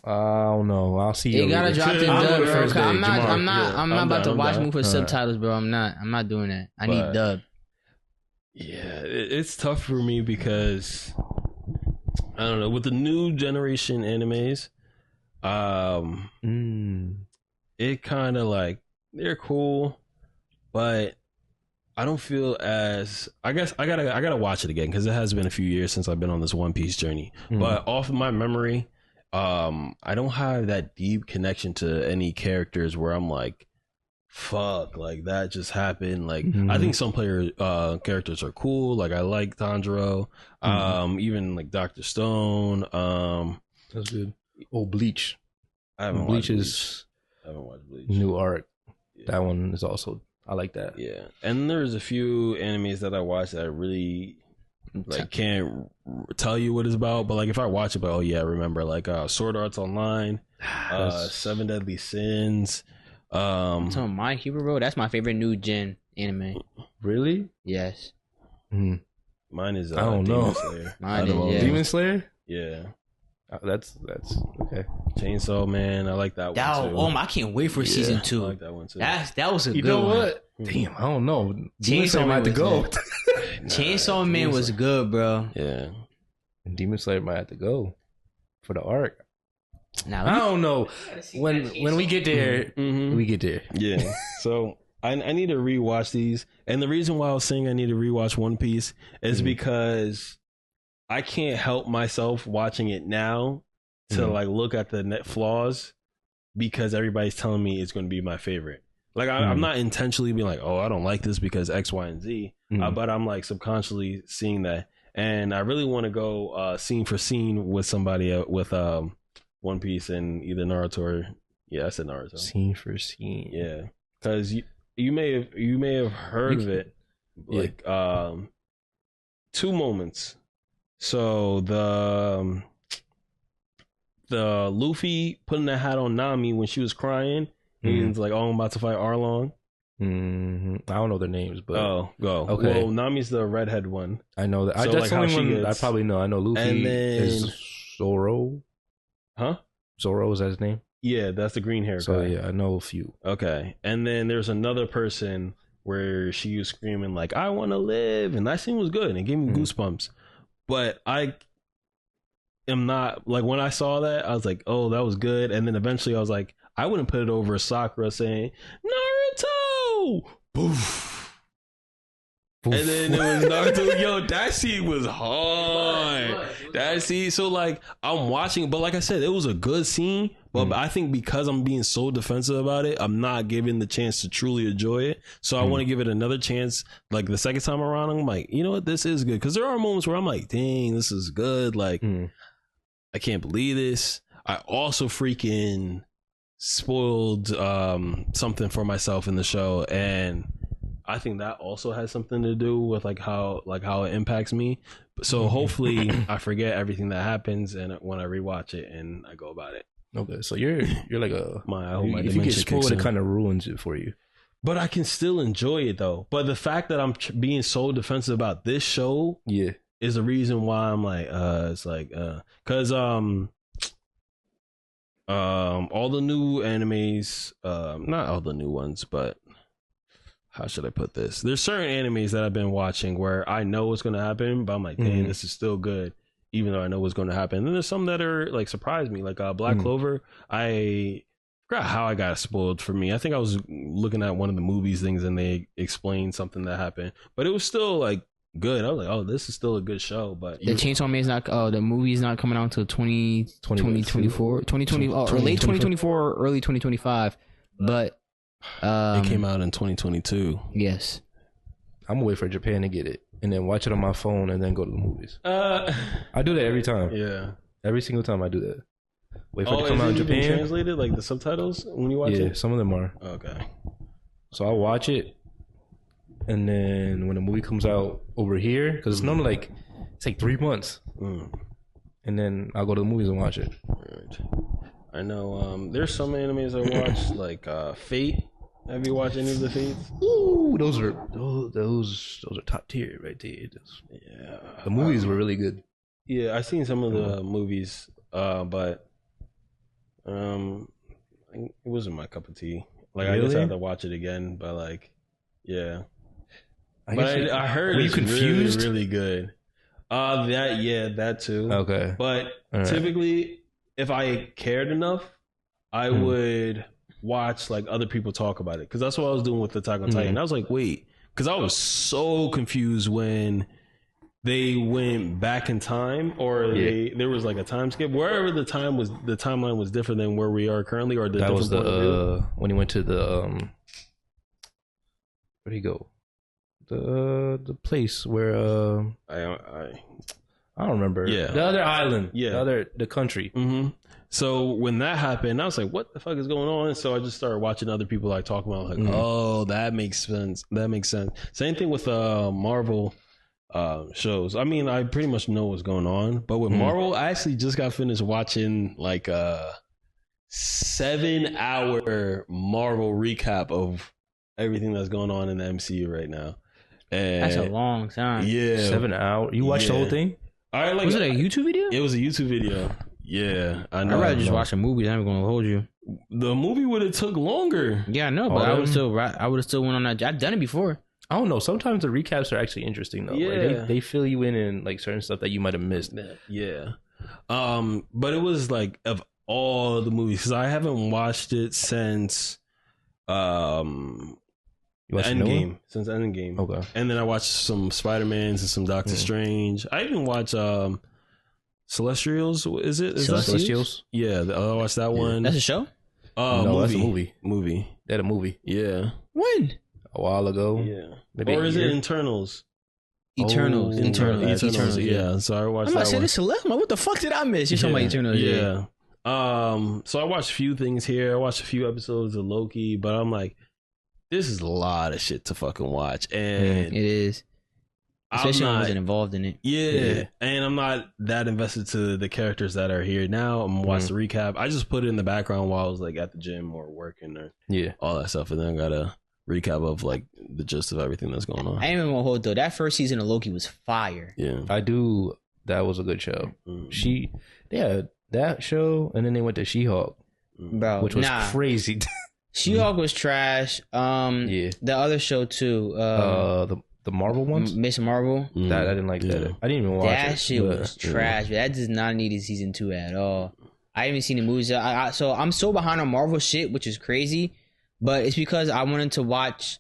I don't know. I'll see you. You gotta drop in dubbed, bro. I'm not about to watch movie for subtitles, bro. I'm not doing that. I need dubbed. Yeah, it's tough for me because I don't know, with the new generation animes, it kind of like they're cool, but I don't feel as, I guess I gotta watch it again because it has been a few years since I've been on this One Piece journey. But off of my memory, I don't have that deep connection to any characters where I'm like, fuck, like that just happened. Like I think some characters are cool. Like I like Tanjiro, even like Dr. Stone. That's good. Oh, Bleach. I haven't watched Bleach. New arc. Yeah. That one is also, I like that. Yeah, and there's a few animes that I watch that I really like can't tell you what it's about, but like if I watch it, but I remember like Sword Arts Online, 7 Deadly Sins. I'm talking My Hero, bro. That's my favorite new gen anime. Really? Yes. Mine is I don't know. Slayer. Mine is Demon Slayer. Yeah. That's okay. Chainsaw Man, I like that one too. I can't wait for season 2. I like that one too. That was a good one. You know what? Damn, I don't know. Chainsaw Man might have to go. Chainsaw Man was good, bro. Yeah. Demon Slayer might have to go for the arc. Now I don't know. When we get there, we get there. Yeah. So I need to rewatch these, and the reason why I was saying I need to rewatch One Piece is because I can't help myself watching it now to like look at the net flaws because everybody's telling me it's going to be my favorite. Like I'm not intentionally being like, oh, I don't like this because X, Y, and Z, but I'm like subconsciously seeing that, and I really want to go scene for scene with somebody with One Piece and either Naruto or I said Naruto. Scene for scene, yeah, because you may have heard of it, like 2 moments. So the Luffy putting the hat on Nami when she was crying, he's like, "Oh, I'm about to fight Arlong." I don't know their names, but go. Okay. Well, Nami's the redhead one. I know that. That's the only one I probably know. I know Luffy is Zoro. Huh? Zoro, is that his name? Yeah, that's the green hair guy. So yeah, I know a few. Okay, and then there's another person where she was screaming like, "I want to live," and that scene was good and it gave me goosebumps. But I am not like, when I saw that, I was like, "Oh, that was good," and then eventually I was like, I wouldn't put it over Sakura saying Naruto, poof. And then it was Naruto. Yo, that scene was hard. That scene. So like, I'm watching, but like I said, it was a good scene. But I think because I'm being so defensive about it, I'm not giving the chance to truly enjoy it. So I want to give it another chance. Like the second time around, I'm like, you know what, this is good. Because there are moments where I'm like, dang, this is good. Like, I can't believe this. I also freaking spoiled something for myself in the show, and I think that also has something to do with like how it impacts me. So hopefully I forget everything that happens and when I rewatch it and I go about it. Okay, so you're like if you get spoiled, it kind of ruins it for you. But I can still enjoy it though. But the fact that I'm being so defensive about this show, is the reason why I'm like, it's like, because all the new animes, not all the new ones, but how should I put this? There's certain animes that I've been watching where I know what's going to happen, but I'm like, dang, this is still good, even though I know what's going to happen. And then there's some that are like surprise me, like Black Clover. I forgot how I got spoiled for me. I think I was looking at one of the movies things and they explained something that happened, but it was still like good. I was like, oh, this is still a good show. But the Chainsaw Man is not. The movie is not coming out until 2024, 2020, or late 2024 or early 2025. But it came out in 2022. Yes, I'm gonna wait for Japan to get it and then watch it on my phone and then go to the movies. I do that every time. Yeah, every single time I do that. Wait for it to come out in Japan. Translated like the subtitles when you watch it. Yeah, some of them are. Okay. So I watch it, and then when the movie comes out over here, because it's normally like it's like 3 months, and then I'll go to the movies and watch it. Right. I know. There's some animes I watch like Fate. Have you watched any of the Fates? Ooh, those are top tier right there. Yeah. The movies were really good. Yeah, I've seen some of the movies, but it wasn't my cup of tea. Like really? I just had to watch it again, but like, yeah. I heard it's confused? Really good. That too. Okay. But typically, if I cared enough, I would watch like other people talk about it, because that's what I was doing with Attack on Titan. I was like, wait, because I was so confused when they went back in time, or there was like a time skip wherever the timeline was different than where we are currently, or that was the when he went to the where'd he go, the place where I don't remember, the other island, the country. So when that happened, I was like, what the fuck is going on? So I just started watching other people like talk about it, like, oh, that makes sense. Same thing with Marvel shows. I mean, I pretty much know what's going on, but with Marvel, I actually just got finished watching like a 7-hour Marvel recap of everything that's going on in the MCU right now. And that's a long time. Yeah, 7 hours. You watched the whole thing? Was it a YouTube video? It was a YouTube video. Yeah, I know. I'd rather just watch a movie. I'm gonna hold you. The movie would have took longer. Yeah, I know, but I would have still went on that. I've done it before. I don't know. Sometimes the recaps are actually interesting though. Yeah, like they fill you in like certain stuff that you might have missed. Yeah, but it was like of all the movies, because I haven't watched it since Endgame. Since Endgame. Okay, and then I watched some Spider-Mans and some Doctor Strange. I even watched Celestials. Is Celestials? Yeah, I watched that one. That's a show? No, that's a movie. They had a movie. Yeah. When? A while ago. Yeah. Maybe or is it Internals? Eternals. Eternals. Yeah. So I watched. I'm about to say this Celeste. What the fuck did I miss? You're talking about Eternals. Yeah. So I watched a few things here. I watched a few episodes of Loki, but I'm like, this is a lot of shit to fucking watch, and it is. Especially when I wasn't involved in it. Yeah, and I'm not that invested to the characters that are here now. I'm gonna watch the recap. I just put it in the background while I was like at the gym or working or all that stuff, and then I got a recap of like the gist of everything that's going on. I ain't even gonna hold though. That first season of Loki was fire. Yeah, that was a good show. That show, and then they went to She-Hulk, which was crazy. She-Hulk was trash. The other show too. The Marvel ones? Miss Marvel? That I didn't like that. I didn't even watch it. That shit was trash. That does not need a season 2 at all. I haven't seen the movies. So I'm so behind on Marvel shit, which is crazy. But it's because I wanted to watch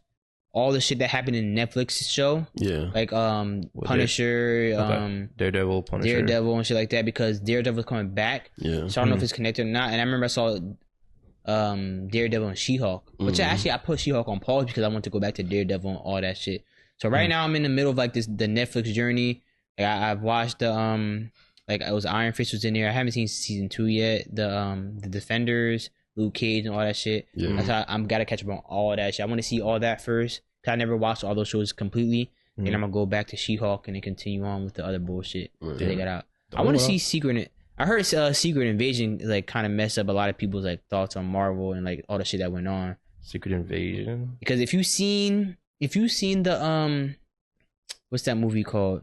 all the shit that happened in Netflix show. Yeah. Like Punisher, Daredevil, Punisher. Daredevil and shit like that, because Daredevil's coming back. Yeah. So I don't know if it's connected or not. And I remember I saw Daredevil and She-Hulk. Which I put She-Hulk on pause because I want to go back to Daredevil and all that shit. So right now I'm in the middle of like the Netflix journey. Like I've watched the like it was Iron Fist was in there. I haven't seen season 2 yet. The Defenders, Luke Cage, and all that shit. Yeah. That's how I'm gotta catch up on all that shit. I want to see all that first. Cause I never watched all those shows completely. And I'm gonna go back to She-Hulk and then continue on with the other bullshit that they got out. I want to see Secret. I heard Secret Invasion like kind of messed up a lot of people's like thoughts on Marvel and like all the shit that went on. Secret Invasion. Because if you've seen the what's that movie called?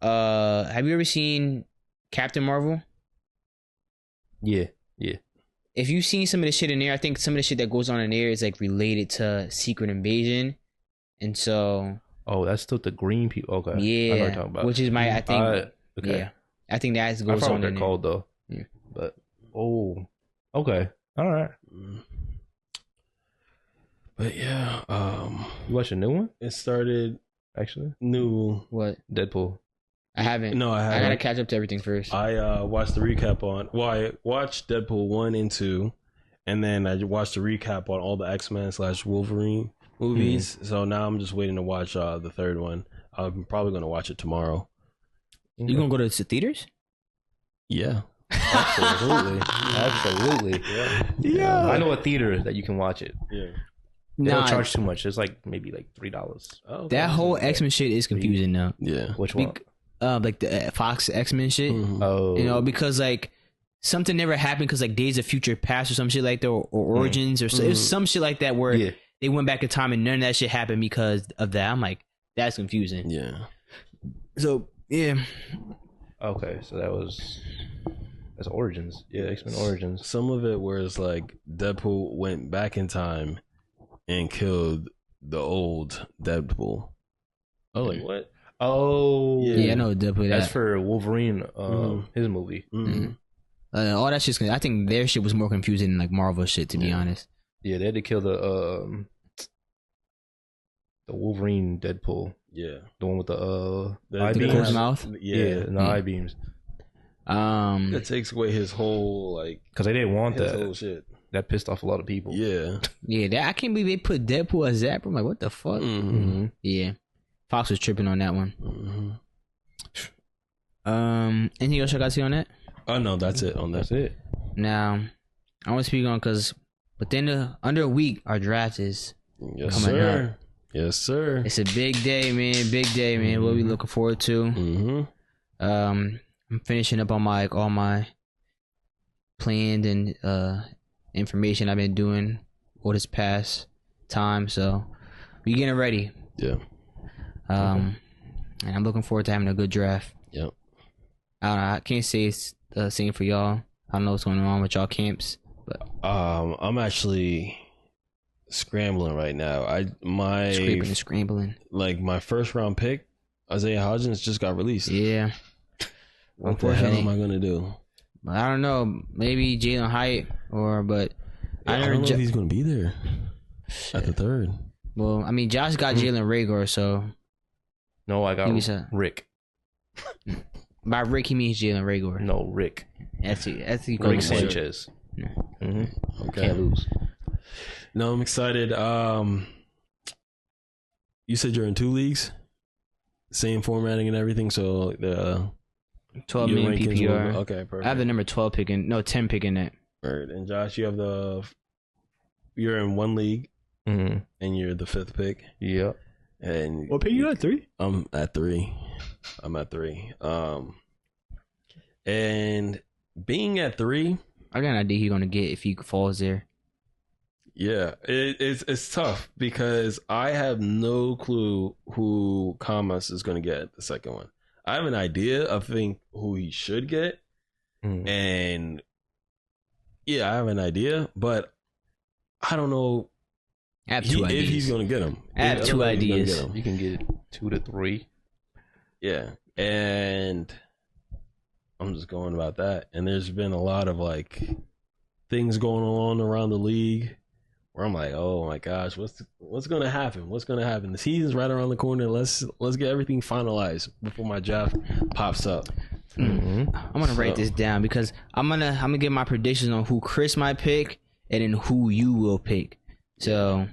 Have you ever seen Captain Marvel? Yeah. If you've seen some of the shit in there, I think some of the shit that goes on in there is like related to Secret Invasion, and so. Oh, that's still the green people. Okay. Yeah. I know what you're talking about. Which is I think. Okay. Yeah. I think that goes on. I forgot what they're called though. Yeah. But okay. All right. But yeah, you watch a new one? It started actually. New what? Deadpool. I haven't. No, I haven't. I gotta catch up to everything first. I watched the recap on. Well, I watched Deadpool 1 and 2, and then I watched the recap on all the X-Men / Wolverine movies. So now I'm just waiting to watch the third one. I'm probably gonna watch it tomorrow. You gonna go to the theaters? Yeah. Absolutely. Absolutely. Yeah. I know a theater that you can watch it. Yeah. They don't charge too much. It's like maybe like $3. Oh, that whole X-Men shit is confusing now. Yeah. Which one? Like the Fox X-Men shit. Mm-hmm. Oh. You know, because like something never happened because like Days of Future Past or some shit like that, or Origins or it was some shit like that where they went back in time and none of that shit happened because of that. I'm like, that's confusing. Yeah. So yeah. Okay, so that's Origins. Yeah, X-Men Origins. Some of it where it's like Deadpool went back in time and killed the old Deadpool. Oh, like what? Oh, yeah, I know Deadpool. That's for Wolverine, his movie. Mm-hmm. All that shit's. I think their shit was more confusing than like Marvel shit, to be honest. Yeah, they had to kill the Wolverine Deadpool. Yeah, the one with the eye beams. Mouth. Yeah, the eye beams. That takes away his whole like because they didn't want that whole shit. That pissed off a lot of people. Yeah, I can't believe they put Deadpool as Zapper. I'm like, what the fuck? Mm-hmm. Yeah, Fox was tripping on that one. Mm-hmm. Anything else I got to see on that? Oh no, that's it. That's it. Now, I want to speak on because within under a week our draft is coming up. Yes, sir. It's a big day, man. Big day, man. What we looking forward to? Mm-hmm. I'm finishing up on all my planned and information I've been doing all this past time, so we getting ready. Yeah. And I'm looking forward to having a good draft. Yep. I don't know. I can't say it's the same for y'all. I don't know what's going on with y'all camps, but I'm actually scrambling right now. Scraping and scrambling. Like my first round pick, Isaiah Hodgins just got released. Yeah. What the hell am I gonna do? I don't know. Maybe Jalen Hyatt but I don't know if he's gonna be there at the third. Well, I mean, Josh got Jalen Reagor, so no, I got Rick. By Rick, he means Jalen Reagor. No, Rick. That's Rick Sanchez. Yeah. Mm-hmm. Okay. Can't lose. No, I'm excited. You said you're in 2 leagues, same formatting and everything. So the 12 million PPR. Okay, perfect. I have the number 10 pick in that. Right, and Josh, you have you're in 1 league, and you're the 5th pick. Yeah. And what pick you at 3? I'm at 3. And being at 3, I got an idea he's gonna get if he falls there. Yeah, it's tough because I have no clue who Kamas is going to get the second one. I have an idea of who he should get, and yeah, I have an idea, but I don't know. I have 2 ideas. If he's going to get him. I have 2 ideas. You can get 2 to 3. Yeah, and I'm just going about that. And there's been a lot of like things going on around the league where I'm like, oh my gosh, what's gonna happen? What's gonna happen? The season's right around the corner. Let's get everything finalized before my draft pops up. I'm gonna write this down because I'm gonna give my predictions on who Chris might pick and then who you will pick. So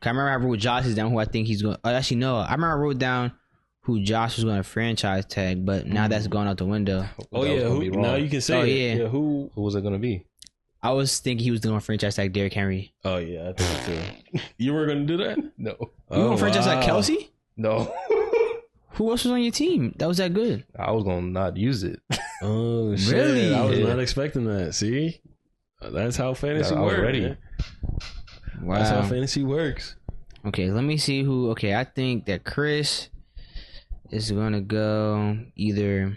I remember I wrote Josh's down who I think he's going. Actually, no, I remember I wrote down who Josh was going to franchise tag, but now that's gone out the window. Oh yeah, now you can say it. Yeah, who was it gonna be? I was thinking he was going to franchise tag Derrick Henry. Oh yeah, I think so. You were going to do that? No. You going to franchise tag Kelsey? No. Who else was on your team that was that good? I was going to not use it. Oh shit! Really? I was not expecting that. See, that's how fantasy works. Ready. Wow. That's how fantasy works. Okay, let me see who. Okay, I think that Chris is going to go either.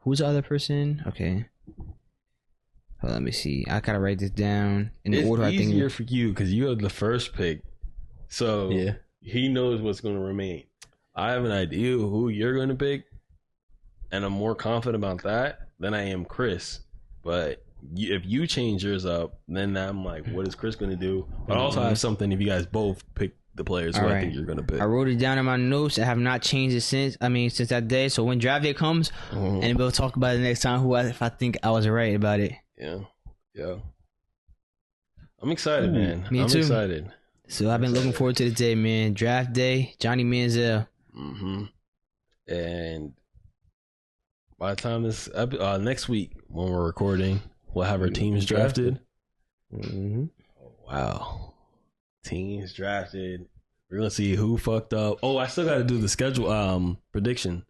Who's the other person? Okay. Let me see. I gotta write this down in the order I think. It's easier for you because you have the first pick, so yeah, he knows what's going to remain. I have an idea who you're going to pick, and I'm more confident about that than I am Chris. But if you change yours up, then I'm like, what is Chris gonna do? But I also have something if you guys both pick the players who I think you're gonna pick. I wrote it down in my notes. I have not changed it since that day. So when draft day comes, and we'll talk about it next time. If I think I was right about it. Yeah. I'm excited, man. Me too. I'm excited. So I've been looking forward to the day, man. Draft day, Johnny Manziel. And by the time this next week when we're recording, we'll have our teams drafted. Wow. Teams drafted. We're gonna see who fucked up. Oh, I still gotta do the schedule prediction.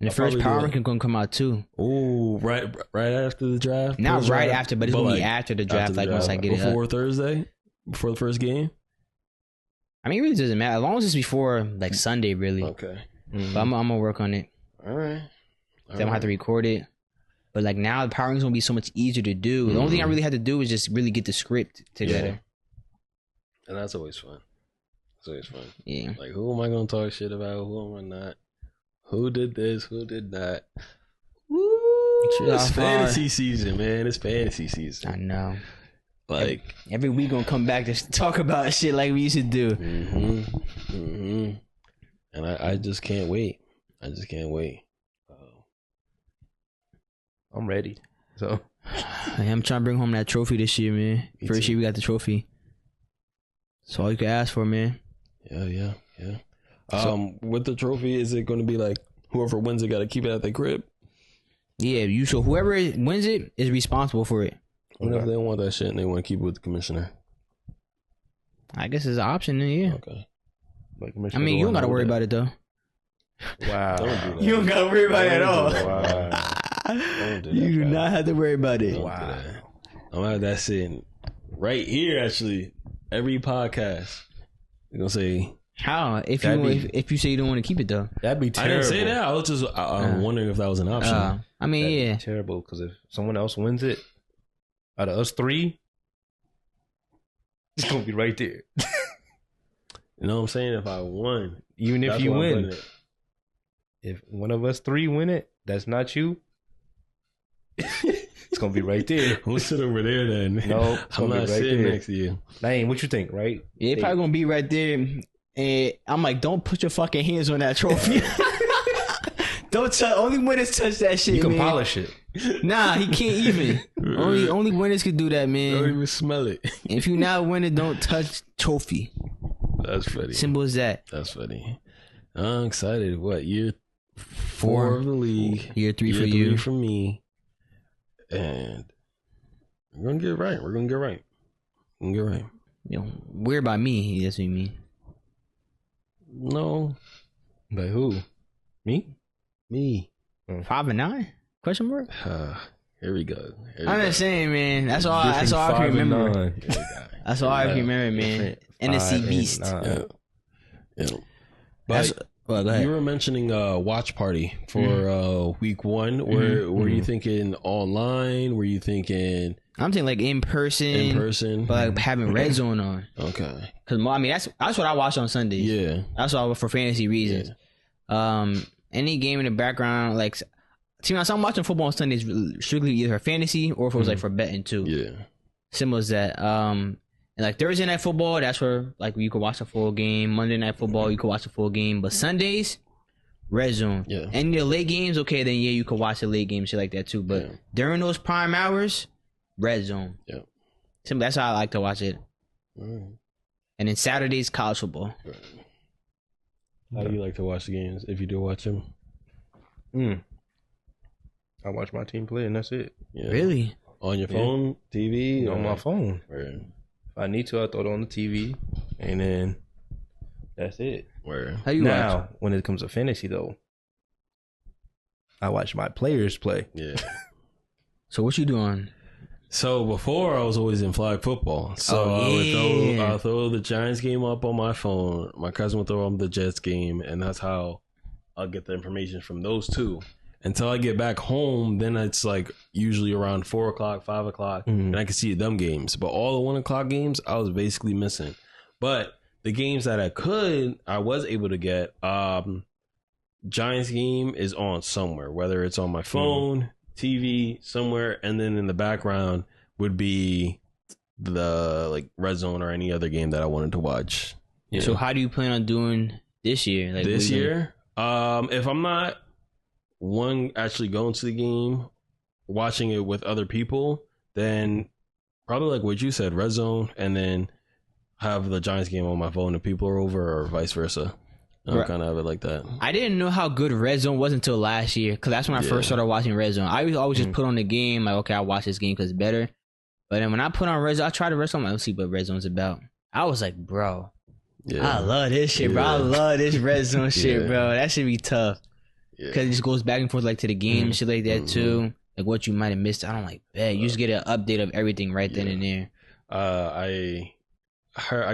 And the first power ranking gonna come out too. Oh, right after the draft. Not right after, but it's gonna be after the draft. Once I get it before Thursday, before the first game. I mean, it really doesn't matter as long as it's before Sunday, really. Okay. But I'm gonna work on it. All right. Then I'll have to record it. But now the power ranking's gonna be so much easier to do. The only thing I really had to do is just really get the script together. And that's always fun. It's always fun. Yeah. Who am I gonna talk shit about? Who am I not? Who did this? Who did that? Woo! It's fantasy season, man. It's fantasy season. I know. Every week gonna come back to talk about shit like we used to do. And I just can't wait. I just can't wait. I'm ready. So I'm trying to bring home that trophy this year, man. First year we got the trophy. That's all you can ask for, man. Yeah. With the trophy, is it going to be whoever wins it got to keep it at the crib? Yeah, so whoever wins it is responsible for it. What if they don't want that shit and they want to keep it with the commissioner? I guess it's an option then, yeah. Okay. I mean, you don't got to worry about it, though. Wow. Don't you don't got to worry about it at all. Wow. You do not have to worry about it. Wow. I'm going to have that sitting right here, actually. Every podcast. You're going to say... How? If you say you don't want to keep it, though. That'd be terrible. I didn't say that. I was just I'm wondering if that was an option. I mean, that'd be terrible, because if someone else wins it, out of us three, it's going to be right there. You know what I'm saying? If I won. Even if you win. If one of us three win it, that's not you. It's going to be right there. We'll sit over there then. No, I'm not sitting next to you. Naeem, what you think, right? Yeah, it's probably going to be right there. And I'm like, don't put your fucking hands on that trophy. Don't touch. Only winners touch that shit. You can man. Polish it. Nah, he can't even. Only winners can do that, man. Don't even smell it. If you not winning, don't touch trophy. That's funny. Simple as that. That's funny. I'm excited. What, year 4 of the league? Year 3 for you. Year 3 for me. And we're gonna get it right. We're gonna get right. We're gonna get right. You know, weird by me. That's what you mean. No. By who? Me? 5-9? Question mark? Here we go. I'm just saying, man. That's all I can remember. That's all I can remember, man. NFC Beast. Yeah. But go ahead. You were mentioning watch party for week 1. Were you thinking online? Were you thinking... I'm thinking in person. But having Red Zone on. Okay. Because, I mean, that's what I watch on Sundays. Yeah. That's all for fantasy reasons. Yeah. Any game in the background, see, when I'm watching football on Sundays, strictly either for fantasy or if it was for betting too. Yeah. Similar as that. And Thursday night football, that's where you could watch a full game. Monday night football, you could watch a full game. But Sundays, Red Zone. Yeah. And the late games, okay, then you could watch the late game, shit like that too. But during those prime hours, Red Zone. Yeah. Simple. That's how I like to watch it. Right. And then Saturdays, college football. Right. How do you like to watch the games if you do watch them? I watch my team play and that's it. Yeah. Really? On your phone, TV? On my phone. Right. If I need to, I throw it on the TV and then that's it. Where? How you watch? When it comes to fantasy though, I watch my players play. Yeah. So what you doing? So before I was always in flag football. So I would throw the Giants game up on my phone. My cousin would throw on the Jets game, and that's how I'll get the information from those two. Until I get back home, then it's usually around 4 o'clock, 5 o'clock, and I can see them games. But all the 1 o'clock games, I was basically missing. But the games that I was able to get, Giants game is on somewhere, whether it's on my phone, TV, somewhere, and then in the background, would be the like Red Zone or any other game that I wanted to watch. Yeah. So how do you plan on doing this year? Like this year, if I'm not actually going to the game, watching it with other people, then probably like what you said, Red Zone, and then have the Giants game on my phone if people are over, or vice versa. I kind of have it like that. I didn't know how good Red Zone was until last year, because that's when I first started watching Red Zone. I always just put on the game, like, okay, I'll watch this game because it's better. But then when I put on Red Zone, I tried to Red Zone, I'm like, let's see what Red Zone's about. I was like, bro, I love this shit, bro. I love this Red Zone shit, bro. That should be tough. Because it just goes back and forth like to the game and shit like that too. Like what you might have missed. I don't like, bet you just get an update of everything right then and there. I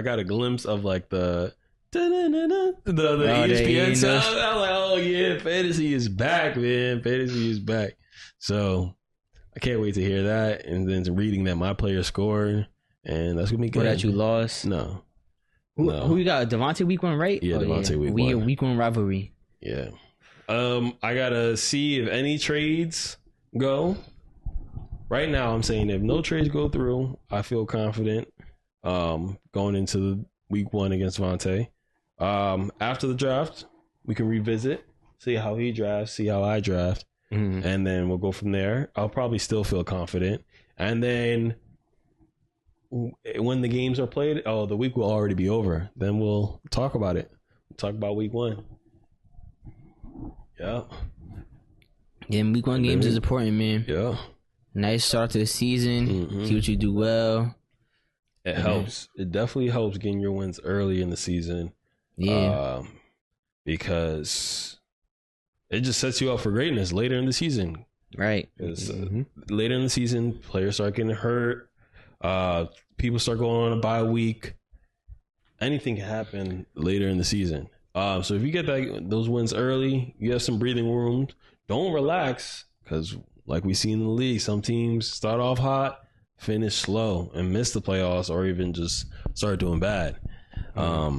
got a glimpse of like the ESPN sound. I'm like, oh yeah, fantasy is back, man. Fantasy is back. So I can't wait to hear that, and then reading that my player scored, and that's gonna be good. Or that you lost? No. Who you got? Devontae week 1, right? Yeah, Devontae week 1. Week 1 rivalry. Yeah. I gotta see if any trades go. Right now, I'm saying if no trades go through, I feel confident going into the week 1 against Devontae. After the draft, we can revisit, see how he drafts, see how I draft, and then we'll go from there. I'll probably still feel confident, and then when the games are played, the week will already be over. Then we'll talk about it. We'll talk about week 1. Yeah. Yeah, week 1 games is important, man. Yeah. Nice start to the season. See what you do well. It helps. It definitely helps getting your wins early in the season. Yeah. Because it just sets you up for greatness later in the season. Right. Because later in the season, players start getting hurt. People start going on a bye week. Anything can happen later in the season. So if you get those wins early, you have some breathing room. Don't relax, because like we see in the league, some teams start off hot, finish slow, and miss the playoffs, or even just start doing bad. I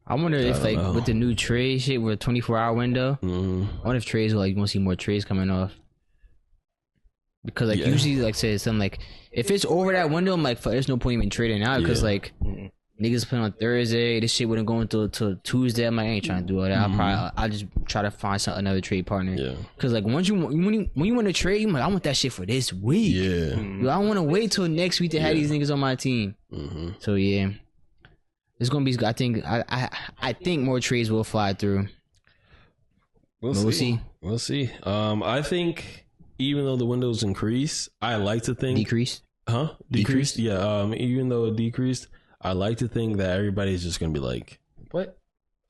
wonder if with the new trade shit with a 24-hour window, I wonder if trades will, like, you want to see more trades coming off. Because like usually, like, say something like, if it's over that window, I'm like, there's no point even trading out, because like niggas playing on Thursday, this shit wouldn't go until Tuesday. I'm like, I ain't trying to do all that. I'll just try to find another trade partner. Yeah. Because like when you want to trade, you're like, I want that shit for this week. Yeah. I don't want to wait till next week to have these niggas on my team. So yeah, it's gonna be. I think more trades will fly through. We'll see. We'll see. I think even though the windows increase, I like to think decreased. Decreased. Yeah. Even though it decreased, I like to think that everybody's just gonna be like, "What?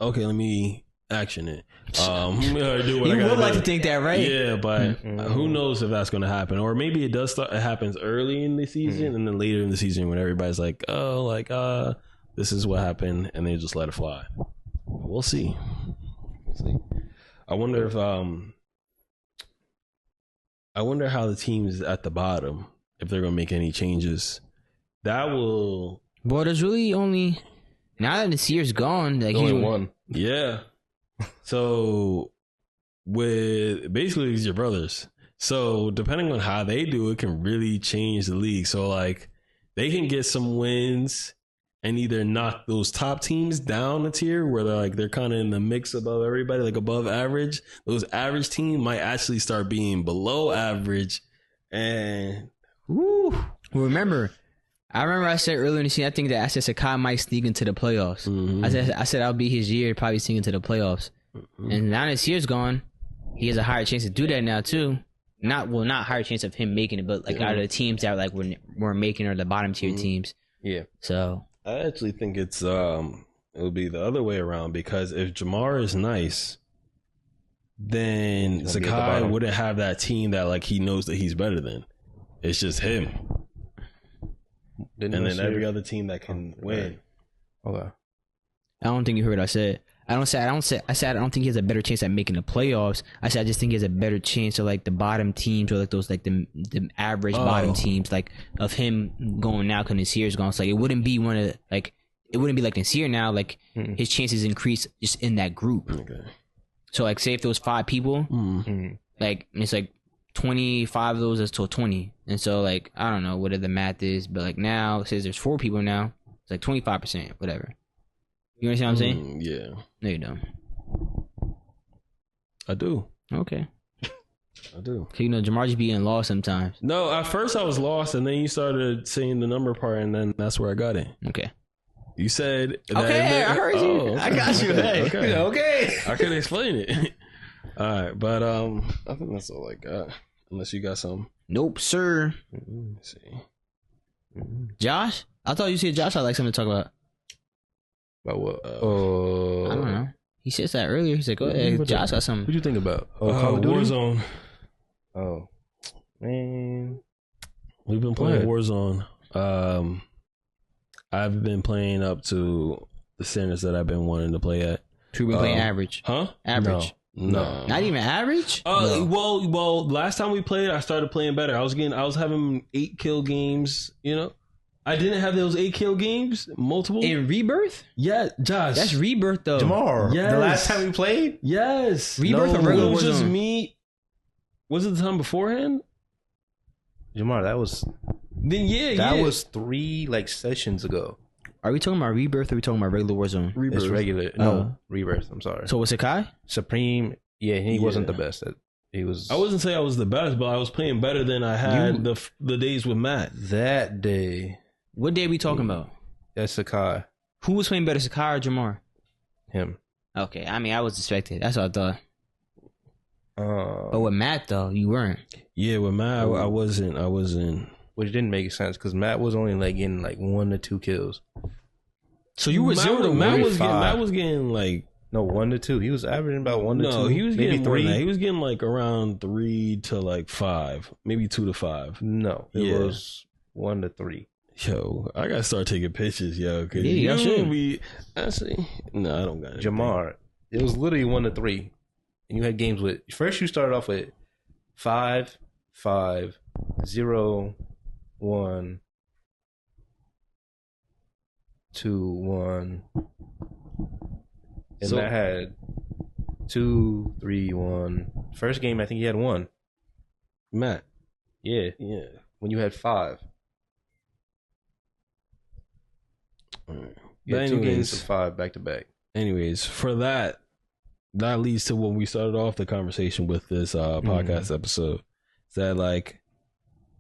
Okay, let me action it." You would like to think that, right? Yeah, but who knows if that's gonna happen? Or maybe it does start. It happens early in the season, and then later in the season when everybody's like, "Oh, like this is what happened," and they just let it fly. We'll see. I wonder if I wonder how the teams at the bottom, if they're gonna make any changes. That will. Boy, there's really only, now that the Sear's gone, like only one. Yeah. So with basically it's your brothers. So depending on how they do, it can really change the league. So like they can get some wins and either knock those top teams down a tier where they're kind of in the mix above everybody, like above average. Those average teams might actually start being below average, and remember I said earlier in the season, I said Sakai might sneak into the playoffs. I said that'll be his year, probably sneak into the playoffs. And now this year's gone, he has a higher chance to do that now too. Not higher chance of him making it, but like out of the teams that like we're making or the bottom tier teams. Yeah. So I actually think it'll be the other way around, because if Jamar is nice, then Sakai wouldn't have that team that like he knows that he's better than. It's just him. And then every other team that can win. Okay. I don't think you heard what I said. I said I don't think he has a better chance at making the playoffs. I said I just think he has a better chance of like the bottom teams, or like those like the average bottom teams, like of him going now because Nasir's gone. So like, it wouldn't be like Nasir now. Like his chances increase just in that group. Okay. So like say if there was 5 people, like it's like 25 of those is till 20. And so, like, I don't know what the math is, but, like, now, it says there's 4 people now. It's like 25%, whatever. You understand what I'm saying? Yeah. No, you don't. I do. Okay. I do. You know, Jamar just be getting lost sometimes. No, at first I was lost, and then you started saying the number part, and then that's where I got it. Okay. You said... Okay, I heard you. Okay. I got you. Okay. I can explain it. All right, but I think that's all I got. Unless you got some. Nope, sir. Let's see. Josh? I thought you said Josh had like something to talk about. About what? I don't know. He said that earlier. He said, go ahead. Josh got something. What you think about? Call of Duty? Warzone. Oh, man. We've been playing Warzone. I've been playing up to the standards that I've been wanting to play at. So you've been playing average? Huh? Average? No. Not even average? No. Well, last time we played, I started playing better. I was having 8 kill games, you know? I didn't have those 8 kill games, multiple. In Rebirth? Yeah, Josh. That's Rebirth, though. Jamar. Yes. The last time we played? Yes. Rebirth or regular It was just Warzone? me. Was it the time beforehand? Jamar, that was... Then That was 3 like sessions ago. Are we talking about Rebirth or are we talking about regular Warzone? Rebirth. It's regular. No, Rebirth. I'm sorry. So was it Kai? Supreme. Yeah, he wasn't the best. He was. I wasn't saying I was the best, but I was playing better than I had the days with Matt. That day. What day are we talking about? That's Sakai. Who was playing better, Sakai or Jamar? Him. Okay, I mean, I was expected. That's what I thought. But with Matt, though, you weren't. Yeah, with Matt, I wasn't. Which didn't make sense because Matt was only like getting like 1 to 2 kills. So you were 0 to 1? Matt was getting like 1 to 2. He was averaging about 1 to 2. No, he was maybe getting 3. He was getting like around 3 to like 5, maybe 2 to 5. No, it was 1 to 3. Yo, I gotta start taking pictures, yo. Cause yeah, you should be. Actually, no, I don't got it. Jamar, it was literally 1 to 3, and you had games with. First, you started off with 5, 5, 0, 1, 2, 1, and that had 2, 3, 1. First game, I think you had 1. Matt. Yeah. When you had 5. You had 2 games of 5 back to back. Anyways, for that leads to when we started off the conversation with this podcast episode. Is that like,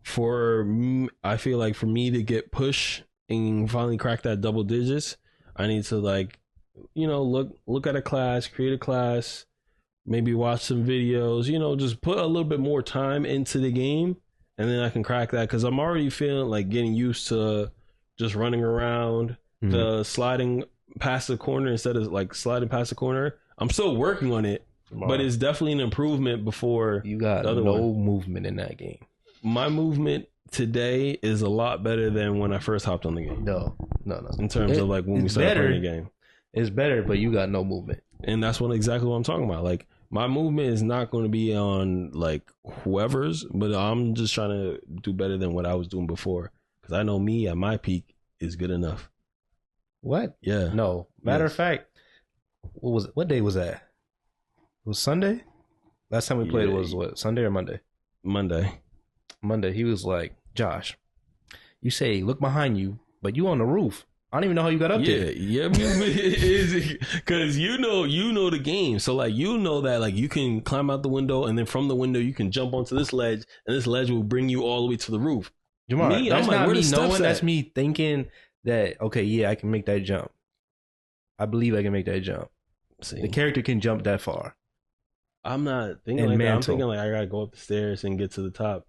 for me, I feel like for me to get push and finally crack that double digits, I need to like, you know, look at a class, create a class, maybe watch some videos, you know, just put a little bit more time into the game, and then I can crack that, because I'm already feeling like getting used to just running around, the sliding past the corner instead of like sliding past the corner. I'm still working on it, but it's definitely an improvement before you got the other movement in that game. My movement today is a lot better than when I first hopped on the game. No. In terms of like when we started playing the game. It's better, but you got no movement. And that's exactly what I'm talking about. Like, my movement is not going to be on like whoever's, but I'm just trying to do better than what I was doing before. Because I know me at my peak is good enough. What? Yeah. No. Matter of fact, what day was that? It was Sunday? Last time we played was what? Sunday or Monday? Monday. He was like, Josh, you say look behind you, but you on the roof. I don't even know how you got up there. Yeah, because you know the game. So like, you know that like you can climb out the window, and then from the window you can jump onto this ledge, and this ledge will bring you all the way to the roof. Jamar, that's not me knowing. That's me thinking that, okay, yeah, I can make that jump. I believe I can make that jump. See, the character can jump that far. I'm not thinking like that. I'm thinking like I gotta go up the stairs and get to the top.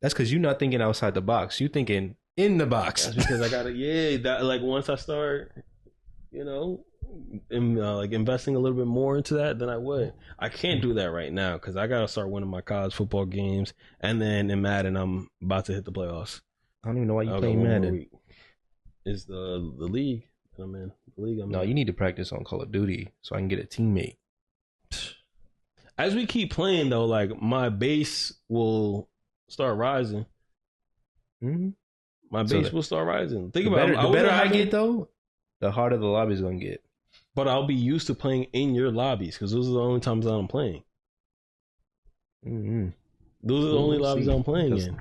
That's because you're not thinking outside the box. You're thinking in the box. That's because I gotta that like once I start, you know, like investing a little bit more into that, then I would. I can't do that right now because I gotta start winning my college football games, and then in Madden I'm about to hit the playoffs. I don't even know why you play Madden. Is the league I'm in? The league I'm in. You need to practice on Call of Duty so I can get a teammate. As we keep playing though, like my base will start rising. My base will start rising. Think about it. The better I get though, the harder the lobby's gonna get. But I'll be used to playing in your lobbies because those are the only times that I'm playing. Those are the only lobbies I'm playing in.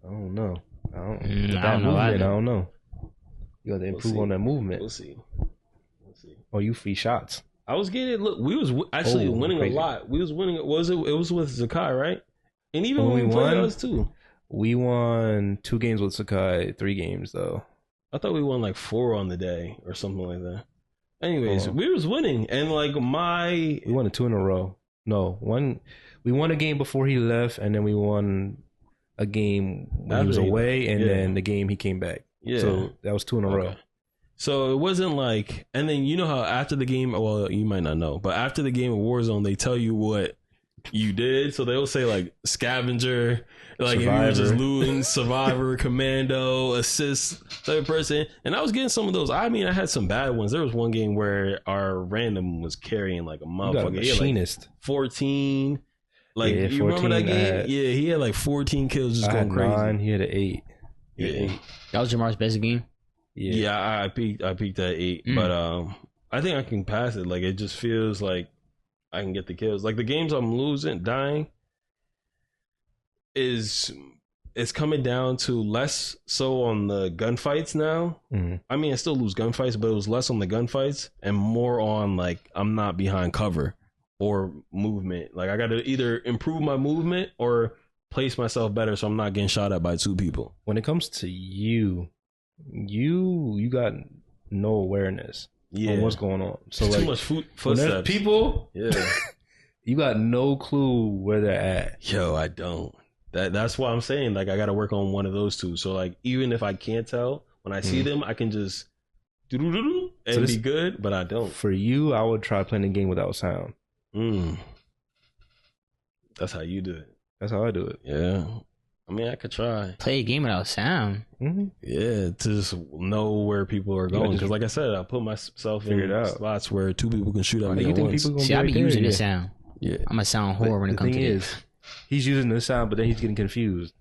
I don't know. I don't know. You got to improve on that movement. We'll see. Oh, you free shots. I was getting. Look, we was actually winning crazy. A lot. We was winning. It was with Zakai, right? And even when we played us too. We won 2 games with Sakai, 3 games though. I thought we won like 4 on the day or something like that. Anyways, we was winning, and like we won 2 in a row. No, one. We won a game before he left, and then we won a game when he was away, and then the game he came back. Yeah, so that was 2 in a row. So it wasn't like, and then you know how after the game, well, you might not know, but after the game of Warzone, they tell you what you did. So they'll say like scavenger, like Survivor. If you were just looting, survivor, commando, assist type of person. And I was getting some of those. I mean, I had some bad ones. There was one game where our random was carrying like a motherfucker. Machinist. Like 14. Like, you 14, remember that game? Yeah, he had like 14 kills just going crazy. 9, he had an 8. Yeah. That was Jamar's best game? Yeah, I peaked at 8. But I think I can pass it. Like, it just feels like I can get the kills. Like, the games I'm dying, it's coming down to less so on the gunfights now. I mean, I still lose gunfights, but it was less on the gunfights and more on, like, I'm not behind cover or movement. Like, I got to either improve my movement or place myself better so I'm not getting shot at by 2 people. When it comes to you got no awareness on what's going on. So it's like, too much footsteps. People, you got no clue where they're at. Yo, I don't. That's why I'm saying, like, I got to work on one of those 2. So like, even if I can't tell, when I see them, I can just and be good, but I don't. For you, I would try playing the game without sound. That's how you do it. That's how I do it. Yeah. I mean, I could try. Play a game without sound. Yeah, to just know where people are going. Because like I said, I put myself in spots where 2 people can shoot at me at once. See, I be using the sound. Yeah. I'm a sound whore when it comes to this. He's using the sound, but then he's getting confused.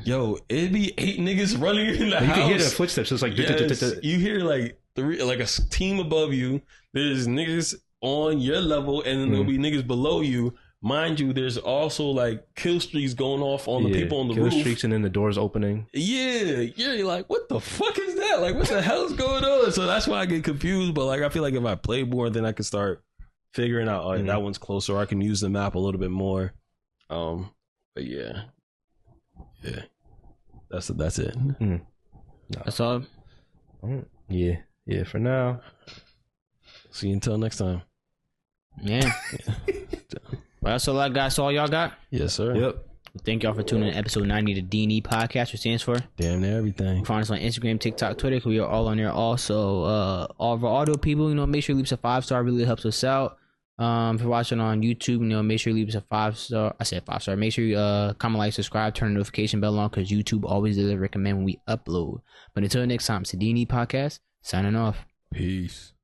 Yo, it'd be 8 niggas running in the house. You can hear their footsteps. It's like... You hear like 3, like a team above you. There's niggas on your level, and then there'll be niggas below you. Mind you, there's also like kill streaks going off on the people on the roof. Kill streaks and then the doors opening. Yeah, you're like, what the fuck is that? Like, what the hell's going on? So that's why I get confused. But like, I feel like if I play more, then I can start figuring out, oh, that one's closer. Or I can use the map a little bit more. But yeah, that's it. No. That's all. Yeah. For now. See you until next time. Yeah. Well, that's all I got. That's all y'all got? Yes, sir. Yep. Thank y'all for tuning in to episode 90 of the D&E podcast, which stands for Damn Near Everything. Find us on Instagram, TikTok, Twitter, because we are all on there. Also, all of our audio people, make sure you leave us a 5-star. Really helps us out. If you're watching on YouTube, make sure you leave us a 5-star. I said 5-star. Make sure you comment, like, subscribe, turn the notification bell on, because YouTube always does recommend when we upload. But until next time, it's the D&E podcast. Signing off. Peace.